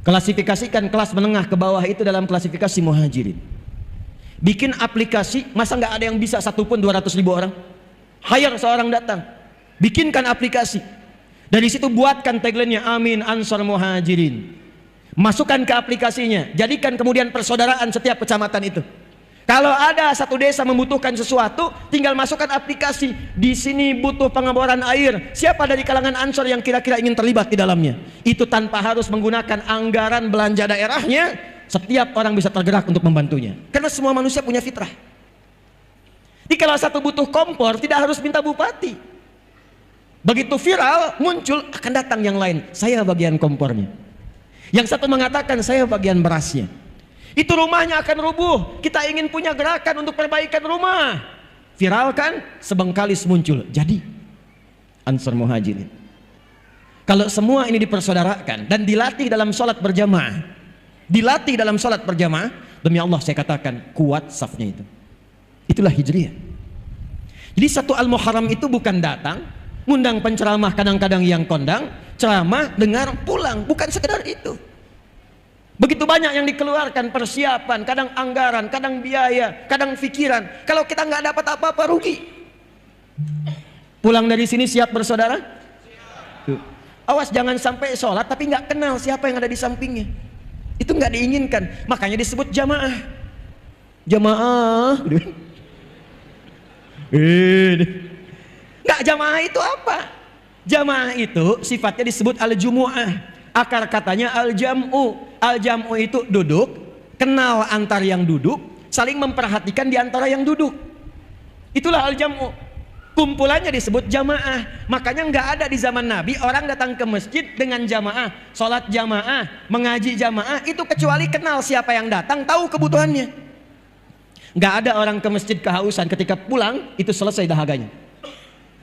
Klasifikasikan kelas menengah ke bawah itu dalam klasifikasi Muhajirin. Bikin aplikasi, masa nggak ada yang bisa satupun 200.000 orang? Hire seorang datang, bikinkan aplikasi. Dari situ buatkan tagline-nya Amin Ansor Muhajirin. Masukkan ke aplikasinya, jadikan kemudian persaudaraan setiap kecamatan itu. Kalau ada satu desa membutuhkan sesuatu, tinggal masukkan aplikasi. Di sini butuh pengeboran air. Siapa dari kalangan Ansor yang kira-kira ingin terlibat di dalamnya? Itu tanpa harus menggunakan anggaran belanja daerahnya. Setiap orang bisa tergerak untuk membantunya. Karena semua manusia punya fitrah. Jadi kalau satu butuh kompor, tidak harus minta bupati. Begitu viral, muncul, akan datang yang lain. Saya bagian kompornya. Yang satu mengatakan, saya bagian berasnya. Itu rumahnya akan rubuh, kita ingin punya gerakan untuk perbaikan rumah. Viralkan, sebengkalis muncul. Jadi Ansor Muhajirin. Kalau semua ini dipersaudarakan dan dilatih dalam sholat berjamaah, dilatih dalam sholat berjamaah, demi Allah saya katakan kuat safnya itu. Itulah hijriyah. Jadi satu Al-Muharram itu bukan datang, ngundang penceramah kadang-kadang yang kondang, ceramah, dengar, pulang, bukan sekedar itu. Begitu banyak yang dikeluarkan, persiapan, kadang anggaran, kadang biaya, kadang pikiran. Kalau kita nggak dapat apa-apa, rugi. Pulang dari sini siap bersaudara? Tuh. Awas jangan sampai sholat tapi nggak kenal siapa yang ada di sampingnya. Itu nggak diinginkan. Makanya disebut jamaah. Jamaah. Nggak, jamaah itu apa? Jamaah itu sifatnya disebut al-jumu'ah. Akar katanya al-jam'u. Al-jam'u itu duduk, kenal antar yang duduk, saling memperhatikan di antara yang duduk. Itulah al-jam'u. Kumpulannya disebut jamaah. Makanya nggak ada di zaman Nabi orang datang ke masjid dengan jamaah, sholat jamaah, mengaji jamaah, itu kecuali kenal siapa yang datang, tahu kebutuhannya. Nggak ada orang ke masjid kehausan, ketika pulang itu selesai dahaganya.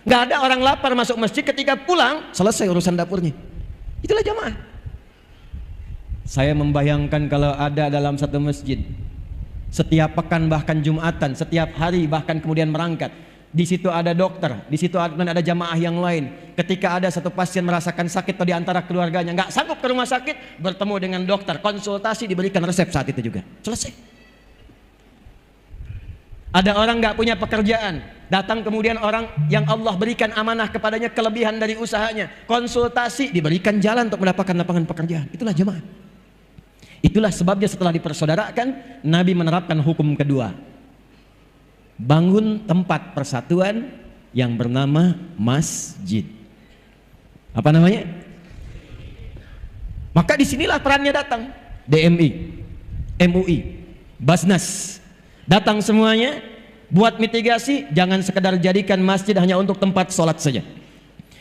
Nggak ada orang lapar masuk masjid, ketika pulang selesai urusan dapurnya. Itulah jamaah. Saya membayangkan kalau ada dalam satu masjid setiap pekan bahkan Jumatan, setiap hari bahkan kemudian merangkat. Di situ ada dokter, di situ ada jamaah yang lain. Ketika ada satu pasien merasakan sakit atau di antara keluarganya nggak sanggup ke rumah sakit, bertemu dengan dokter, konsultasi, diberikan resep saat itu juga. Selesai. Ada orang nggak punya pekerjaan, datang kemudian orang yang Allah berikan amanah kepadanya kelebihan dari usahanya, konsultasi, diberikan jalan untuk mendapatkan lapangan pekerjaan. Itulah jamaah. Itulah sebabnya setelah dipersaudarakan, Nabi menerapkan hukum kedua. Bangun tempat persatuan yang bernama masjid. Apa namanya? Maka disinilah perannya datang. DMI, MUI, Basnas. Datang semuanya, buat mitigasi, jangan sekedar jadikan masjid hanya untuk tempat sholat saja.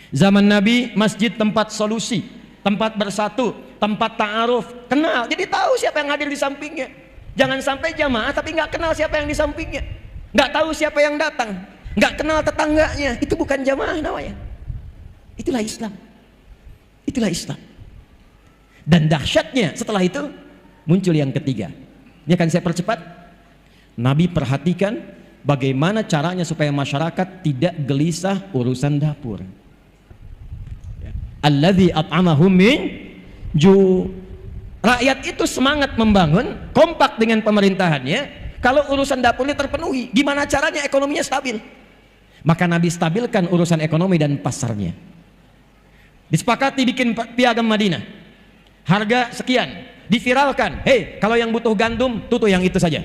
Zaman Nabi, masjid tempat solusi, tempat bersatu, tempat ta'aruf, kenal, jadi tahu siapa yang hadir di sampingnya. Jangan sampai jamaah tapi nggak kenal siapa yang di sampingnya, nggak tahu siapa yang datang, nggak kenal tetangganya. Itu bukan jamaah namanya. Itulah Islam. Itulah Islam. Dan dahsyatnya setelah itu muncul yang ketiga. Ini akan saya percepat. Nabi perhatikan bagaimana caranya supaya masyarakat tidak gelisah urusan dapur. Alladzi at'amahum min ju'. Rakyat itu semangat membangun, kompak dengan pemerintahannya. Kalau urusan dapurnya terpenuhi, gimana caranya ekonominya stabil? Maka Nabi stabilkan urusan ekonomi dan pasarnya. Disepakati bikin piagam Madinah, harga sekian, diviralkan. Hei, kalau yang butuh gandum, tutup yang itu saja.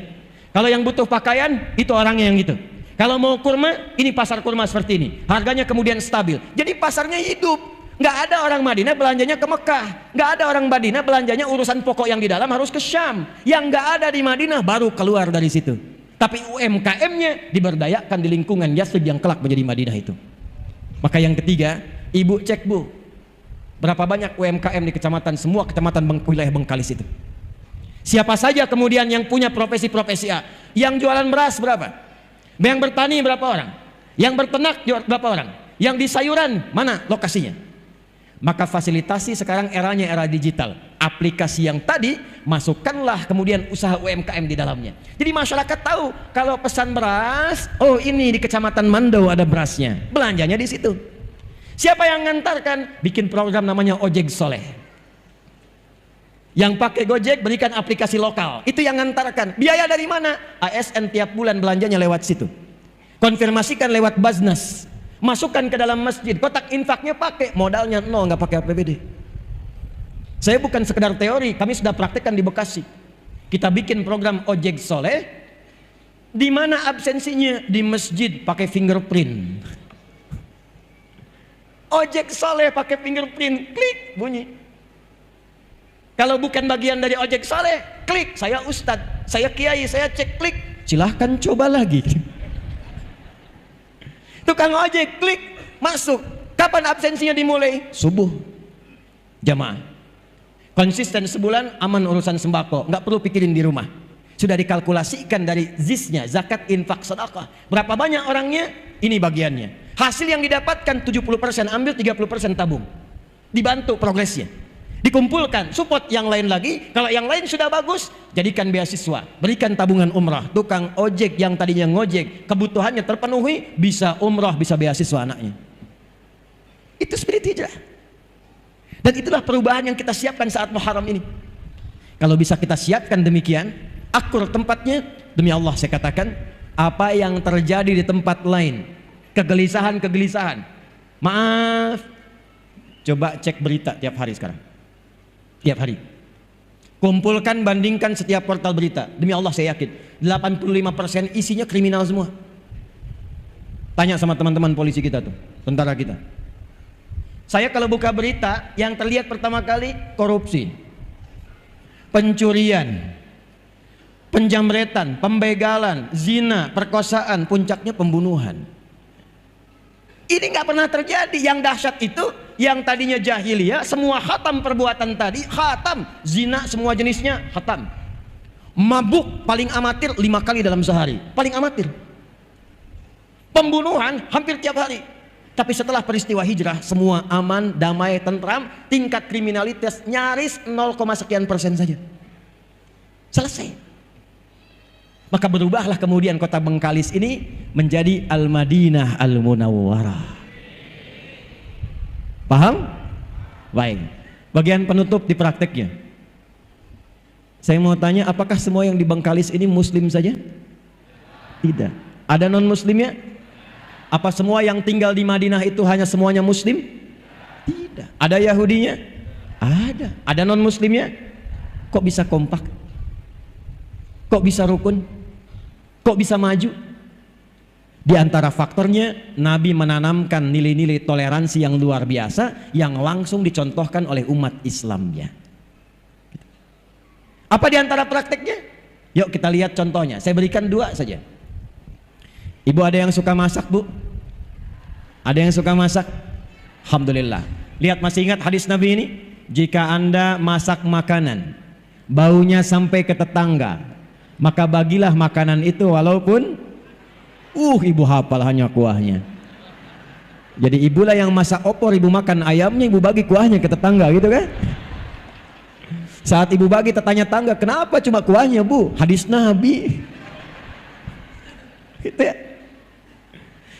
Kalau yang butuh pakaian, itu orangnya yang itu. Kalau mau kurma, ini pasar kurma seperti ini. Harganya kemudian stabil. Jadi pasarnya hidup. Nggak ada orang Madinah belanjanya ke Mekah, nggak ada orang Madinah belanjanya urusan pokok yang di dalam harus ke Syam. Yang nggak ada di Madinah baru keluar dari situ. Tapi UMKM-nya diberdayakan di lingkungan Yathrib yang kelak menjadi Madinah itu. Maka yang ketiga, ibu cek bu, berapa banyak UMKM di kecamatan, semua kecamatan wilayah Bengkalis itu. Siapa saja kemudian yang punya profesi-profesi A, yang jualan beras berapa? Yang bertani berapa orang? Yang berternak berapa orang? Yang di sayuran mana lokasinya? Maka fasilitasi sekarang eranya era digital. Aplikasi yang tadi masukkanlah kemudian usaha UMKM di dalamnya. Jadi masyarakat tahu kalau pesan beras, oh ini di kecamatan Mando ada berasnya, belanjanya di situ. Siapa yang ngantarkan? Bikin program namanya Ojek Soleh. Yang pakai Gojek berikan aplikasi lokal, itu yang ngantarkan. Biaya dari mana? ASN tiap bulan belanjanya lewat situ. Konfirmasikan lewat Baznas. Masukkan ke dalam masjid, kotak infaknya pakai, modalnya nol, nggak pakai APBD. Saya bukan sekedar teori, kami sudah praktekkan di Bekasi. Kita bikin program Ojek Soleh, di mana absensinya di masjid pakai fingerprint. Ojek Soleh pakai fingerprint, klik bunyi. Kalau bukan bagian dari Ojek Soleh, klik. Saya ustadz, saya kiai, saya cek, klik. Silahkan coba lagi. Tukang ojek klik masuk. Kapan absensinya dimulai? Subuh. Jamaah. Konsisten sebulan aman urusan sembako, nggak perlu pikirin di rumah. Sudah dikalkulasikan dari zisnya, zakat, infak, sedekah. Berapa banyak orangnya? Ini bagiannya. Hasil yang didapatkan 70% ambil, 30% tabung. Dibantu progresnya. Dikumpulkan, support yang lain lagi. Kalau yang lain sudah bagus, jadikan beasiswa, berikan tabungan umrah. Tukang ojek yang tadinya ngojek, kebutuhannya terpenuhi, bisa umrah, bisa beasiswa anaknya. Itu spirit hijrah. Dan itulah perubahan yang kita siapkan saat Muharram ini. Kalau bisa kita siapkan demikian, akur tempatnya, demi Allah saya katakan, apa yang terjadi di tempat lain, kegelisahan-kegelisahan, maaf, coba cek berita tiap hari sekarang. Tiap hari kumpulkan, bandingkan setiap portal berita, demi Allah saya yakin 85% isinya kriminal semua. Tanya sama teman-teman polisi kita tuh, tentara kita. Saya kalau buka berita, yang terlihat pertama kali korupsi, pencurian, penjamretan, pembegalan, zina, perkosaan, puncaknya pembunuhan. Ini nggak pernah terjadi. Yang dahsyat itu, yang tadinya jahiliyah, semua khatam perbuatan tadi, khatam. Zina semua jenisnya, khatam. Mabuk paling amatir 5 kali dalam sehari, paling amatir. Pembunuhan hampir tiap hari. Tapi setelah peristiwa hijrah, semua aman, damai, tentram. Tingkat kriminalitas nyaris 0, sekian% saja. Selesai. Maka berubahlah kemudian kota Bengkalis ini menjadi Al-Madinah Al-Munawwarah. Paham? Baik. Bagian penutup di prakteknya. Saya mau tanya, apakah semua yang di Bengkalis ini muslim saja? Tidak. Ada non-muslimnya? Apa semua yang tinggal di Madinah itu hanya semuanya muslim? Tidak. Ada Yahudinya? Ada. Ada non-muslimnya? Kok bisa kompak? Kok bisa rukun? Kok bisa maju? Di antara faktornya, Nabi menanamkan nilai-nilai toleransi yang luar biasa yang langsung dicontohkan oleh umat Islamnya. Apa di antara prakteknya? Yuk kita lihat contohnya. Saya berikan 2 saja. Ibu ada yang suka masak, Bu? Ada yang suka masak? Alhamdulillah. Lihat, masih ingat hadis Nabi ini? Jika Anda masak makanan, baunya sampai ke tetangga, maka bagilah makanan itu walaupun ibu hafal hanya kuahnya. Jadi ibulah yang masak opor, ibu makan ayamnya, ibu bagi kuahnya ke tetangga, gitu kan? Saat ibu bagi, tetangga, kenapa cuma kuahnya, Bu? Hadis Nabi. Gitu ya.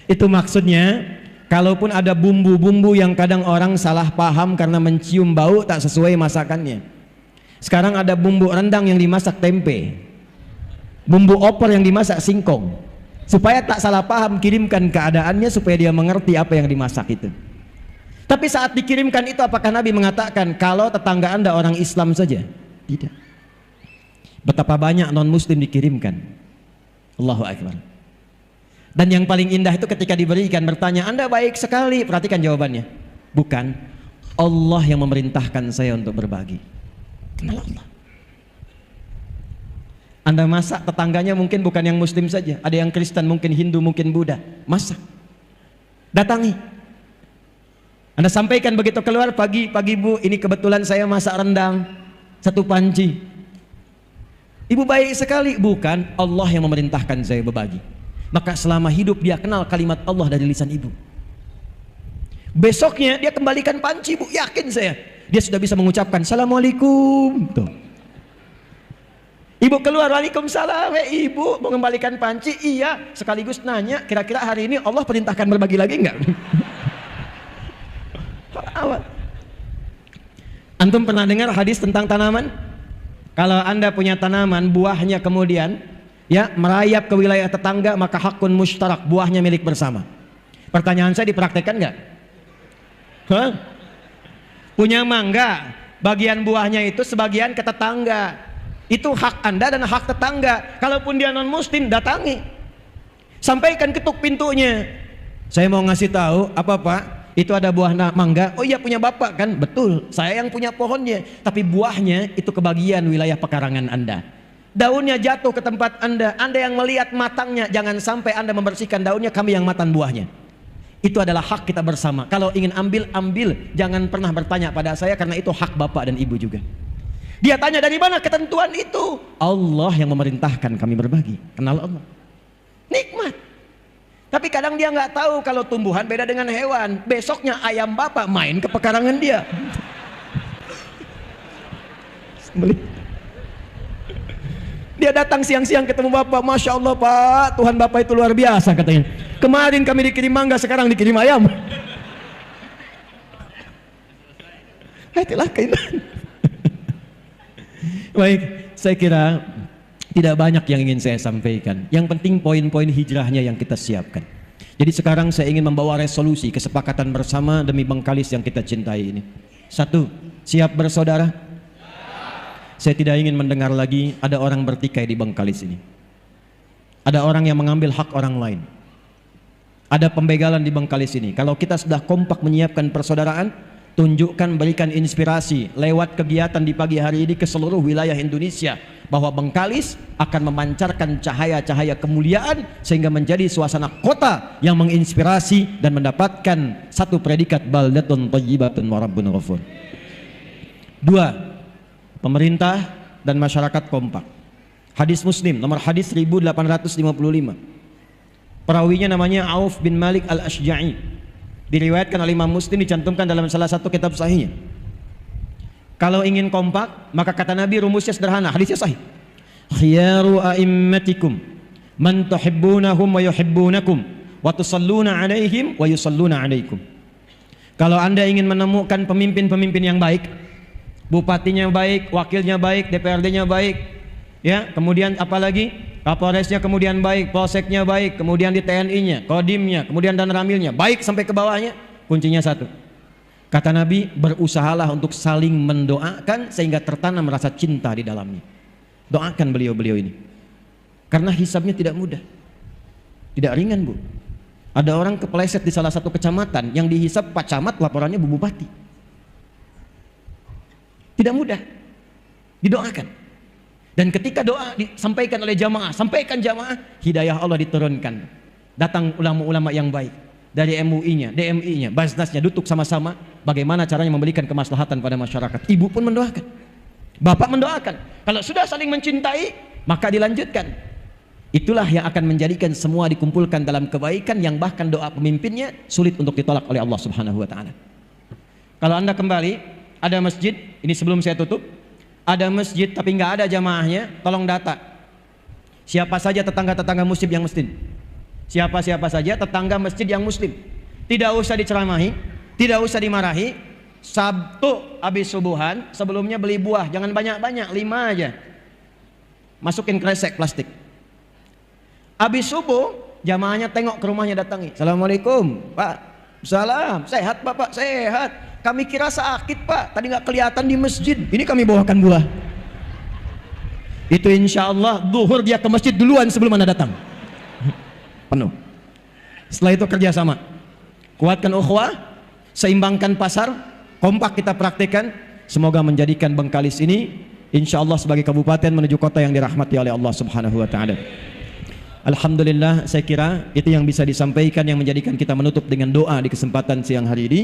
Itu maksudnya, kalaupun ada bumbu-bumbu yang kadang orang salah paham karena mencium bau tak sesuai masakannya, Sekarang ada bumbu rendang yang dimasak tempe, bumbu opor yang dimasak singkong. Supaya tak salah paham, kirimkan keadaannya supaya dia mengerti apa yang dimasak itu. Tapi saat dikirimkan itu, apakah Nabi mengatakan kalau tetangga Anda orang Islam saja? Tidak. Betapa banyak non muslim dikirimkan. Allahu Akbar. Dan yang paling indah itu ketika diberikan, bertanya, Anda baik sekali. Perhatikan jawabannya. Bukan, Allah yang memerintahkan saya untuk berbagi. Kenal Allah. Anda masak, tetangganya mungkin bukan yang muslim saja, ada yang Kristen, mungkin Hindu, mungkin Buddha. Masak, datangi. Anda sampaikan begitu keluar, pagi Bu, ini kebetulan saya masak rendang 1 panci. Ibu baik sekali. Bukan, Allah yang memerintahkan saya berbagi. Maka selama hidup dia kenal kalimat Allah dari lisan ibu. Besoknya dia kembalikan panci, Bu, yakin saya dia sudah bisa mengucapkan Assalamualaikum. Tuh. Ibu keluar, Waalaikumsalam. Ibu mau mengembalikan panci? Iya. Sekaligus nanya, kira-kira hari ini Allah perintahkan berbagi lagi enggak? Antum pernah dengar hadis tentang tanaman? Kalau Anda punya tanaman, buahnya kemudian ya merayap ke wilayah tetangga, maka hakun mustarak, buahnya milik bersama. Pertanyaan saya, dipraktekkan enggak? Hah? Punya mangga, bagian buahnya itu sebagian ke tetangga. Itu hak Anda dan hak tetangga. Kalaupun dia non muslim, datangi, sampaikan, ketuk pintunya. Saya mau ngasih tahu, apa Pak? Itu ada buah mangga. Oh iya, punya Bapak kan? Betul, saya yang punya pohonnya. Tapi buahnya itu kebagian wilayah pekarangan Anda. Daunnya jatuh ke tempat Anda. Anda yang melihat matangnya. Jangan sampai Anda membersihkan daunnya, kami yang matan buahnya. Itu adalah hak kita bersama. Kalau ingin ambil, ambil. Jangan pernah bertanya pada saya, karena itu hak bapak dan ibu juga. Dia tanya, dari mana ketentuan itu? Allah yang memerintahkan kami berbagi. Kenal Allah. Nikmat. Tapi kadang dia nggak tahu kalau tumbuhan beda dengan hewan. Besoknya ayam bapak main ke pekarangan dia. Dia datang siang-siang ketemu bapak, Masya Allah Pak, Tuhan bapak itu luar biasa katanya. Kemarin kami dikirim mangga, sekarang dikirim ayam. Itulah keindahan. Baik, saya kira tidak banyak yang ingin saya sampaikan. Yang penting poin-poin hijrahnya yang kita siapkan. Jadi sekarang saya ingin membawa resolusi kesepakatan bersama demi Bengkalis yang kita cintai ini. 1, siap bersaudara? Saya tidak ingin mendengar lagi ada orang bertikai di Bengkalis ini. Ada orang yang mengambil hak orang lain. Ada pembegalan di Bengkalis ini. Kalau kita sudah kompak menyiapkan persaudaraan, tunjukkan, berikan inspirasi lewat kegiatan di pagi hari ini ke seluruh wilayah Indonesia, bahwa Bengkalis akan memancarkan cahaya-cahaya kemuliaan sehingga menjadi suasana kota yang menginspirasi dan mendapatkan satu predikat baldatun thayyibatun wa rabbun ghafur. 2, pemerintah dan masyarakat kompak. Hadis Muslim nomor hadis 1855. Perawinya namanya Auf bin Malik al-Ashja'i. Diriwayatkan oleh Imam Muslim, dicantumkan dalam salah satu kitab sahihnya. Kalau ingin kompak, maka kata Nabi rumusnya sederhana, hadisnya sahih. Khiyaru a'immatikum man tuhibbunahum wa yuhibbunakum wa tusalluna alaihim wa yusalluna alaikum. Kalau Anda ingin menemukan pemimpin-pemimpin yang baik, bupatinya baik, wakilnya baik, DPRD-nya baik, ya, kemudian apalagi Kapolresnya kemudian baik, polseknya baik, kemudian di TNI-nya, Kodimnya, kemudian dan ramilnya baik sampai ke bawahnya, kuncinya 1. Kata Nabi, berusahalah untuk saling mendoakan sehingga tertanam rasa cinta di dalamnya. Doakan beliau-beliau ini, karena hisabnya tidak mudah, tidak ringan Bu. Ada orang kepleset di salah satu kecamatan, yang dihisab Pak Camat, laporannya Bu Bupati. Tidak mudah, didoakan. Dan ketika doa disampaikan oleh jamaah, sampaikan jamaah, hidayah Allah diturunkan. Datang ulama-ulama yang baik dari MUI-nya, DMI-nya, Basnasnya, duduk sama-sama bagaimana caranya memberikan kemaslahatan pada masyarakat. Ibu pun mendoakan, bapak mendoakan. Kalau sudah saling mencintai, maka dilanjutkan. Itulah yang akan menjadikan semua dikumpulkan dalam kebaikan, yang bahkan doa pemimpinnya sulit untuk ditolak oleh Allah Subhanahu wa taala. Kalau Anda kembali, ada masjid, ini sebelum saya tutup, ada masjid tapi nggak ada jamaahnya, tolong data siapa saja tetangga-tetangga muslim yang muslim, siapa saja tetangga masjid yang muslim. Tidak usah diceramahi, tidak usah dimarahi, Sabtu habis subuhan, sebelumnya beli buah, jangan banyak-banyak, 5 aja. Masukin kresek plastik. Habis subuh, jamaahnya tengok ke rumahnya, datangi. Assalamualaikum, Pak. Salam. Sehat Bapak? Sehat. Kami kira sakit Pak, tadi nggak kelihatan di masjid. Ini kami bawakan buah. Itu insya Allah zuhur dia ke masjid duluan sebelum Anda datang. Penuh. Setelah itu kerjasama. Kuatkan ukhuwah, seimbangkan pasar, kompak kita praktikkan. Semoga menjadikan Bengkalis ini insya Allah sebagai kabupaten menuju kota yang dirahmati oleh Allah Subhanahu wa Ta'ala. Alhamdulillah, saya kira itu yang bisa disampaikan yang menjadikan kita menutup dengan doa di kesempatan siang hari ini.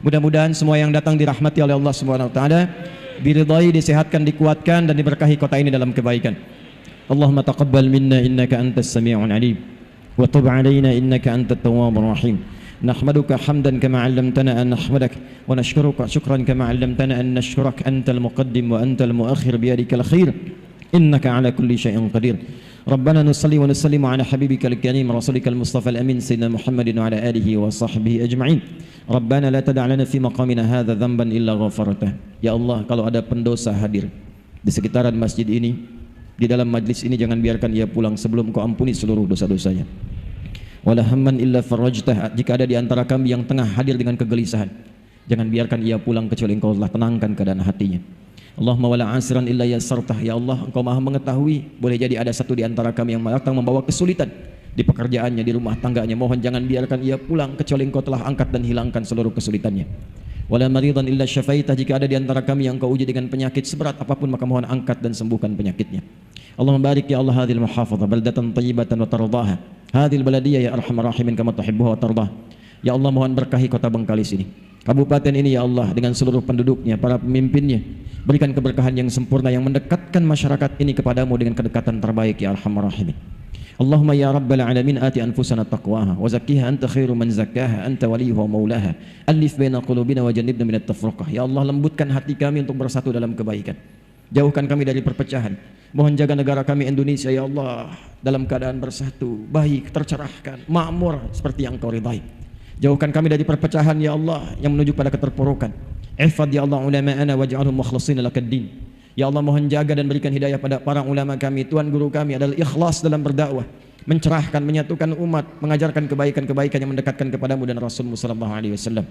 Mudah-mudahan semua yang datang dirahmati oleh Allah Subhanahu wa Ta'ala, diridhai, disehatkan, dikuatkan dan diberkahi kota ini dalam kebaikan. Allahumma taqabbal minna innaka antas sami'un alim wa tub 'alaina innaka antat tawwabur rahim. Nahmaduka hamdan kama 'allamtana an nahmadak wa nashkuruka syukran kama 'allamtana an nashkurak antal muqaddim wa antal muakhir biyadikal khair innaka 'ala kulli syai'in qadir. ربنا نصلي ونسلم على حبيبك الكريم رسولك المصطفى الأمين سيدنا محمد وعلى آله وصحبه أجمعين. ربنا لا تدع لنا في مقامنا هذا ذنبا إلا غفرته. Ya Allah, kalau ada pendosa hadir di sekitaran masjid ini, di dalam majlis ini, jangan biarkan ia pulang sebelum Kau ampuni seluruh dosa-dosanya. Wala hamman illa farajtah. Jika ada di antara kami yang tengah hadir dengan kegelisahan, jangan biarkan ia pulang kecuali Engkau telah tenangkan keadaan hatinya. Allahumma wala asiran illa yassartah. Ya Allah, Engkau maha mengetahui, boleh jadi ada satu di antara kami yang datang membawa kesulitan di pekerjaannya, di rumah tangganya. Mohon jangan biarkan ia pulang kecuali Engkau telah angkat dan hilangkan seluruh kesulitannya. Wala maridan illa syafaitah. Jika ada di antara kami yang Engkau uji dengan penyakit seberat apapun, maka mohon angkat dan sembuhkan penyakitnya. Allahumma barik ya Allah hadhil muhafazah baldatan tayyibatan wa tardaha. Hadhil baladiyah ya arhamar rahimin kama tuhibbuha wa tardah. Ya Allah, mohon berkahi kota Bengkalis ini, kabupaten ini ya Allah, dengan seluruh penduduknya, para pemimpinnya. Berikan keberkahan yang sempurna yang mendekatkan masyarakat ini kepadamu dengan kedekatan terbaik ya arhamar rahimin. Allahumma ya rabbal alamin ati anfusana taqwaha wa zakkiha anta khairu man zakkaha anta waliyuha wa maulaha. Alif baina qulubina wa jannibna minat tafruqah. Ya Allah, lembutkan hati kami untuk bersatu dalam kebaikan. Jauhkan kami dari perpecahan. Mohon jaga negara kami Indonesia ya Allah dalam keadaan bersatu, baik, tercerahkan, makmur seperti yang Kau ridhai. Jauhkan kami dari perpecahan ya Allah yang menuju pada keterpurukan. Ihfad ya Allah ulama'ana waj'alhum mukhlishina lakad-din. Ya Allah, mohon jaga dan berikan hidayah pada para ulama kami. Tuan guru kami adalah ikhlas dalam berdakwah, mencerahkan, menyatukan umat, mengajarkan kebaikan-kebaikan yang mendekatkan kepadamu dan Rasulmu sallallahu alaihi wasallam.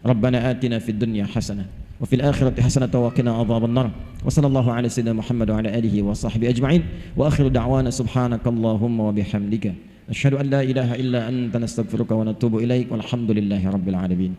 Rabbana atina fid dunya hasanah wa fil akhirati hasanah wa qina adzabannar. Wa sallallahu ala sayyidina Muhammad wa ala alihi wa sahbihi ajma'in. Wa akhiru da'wana subhanakallahumma wa bihamdika asyhadu an la ilaha illa anta nastaghfiruka wa natubu ilaik. Walhamdulillahi rabbil alamin.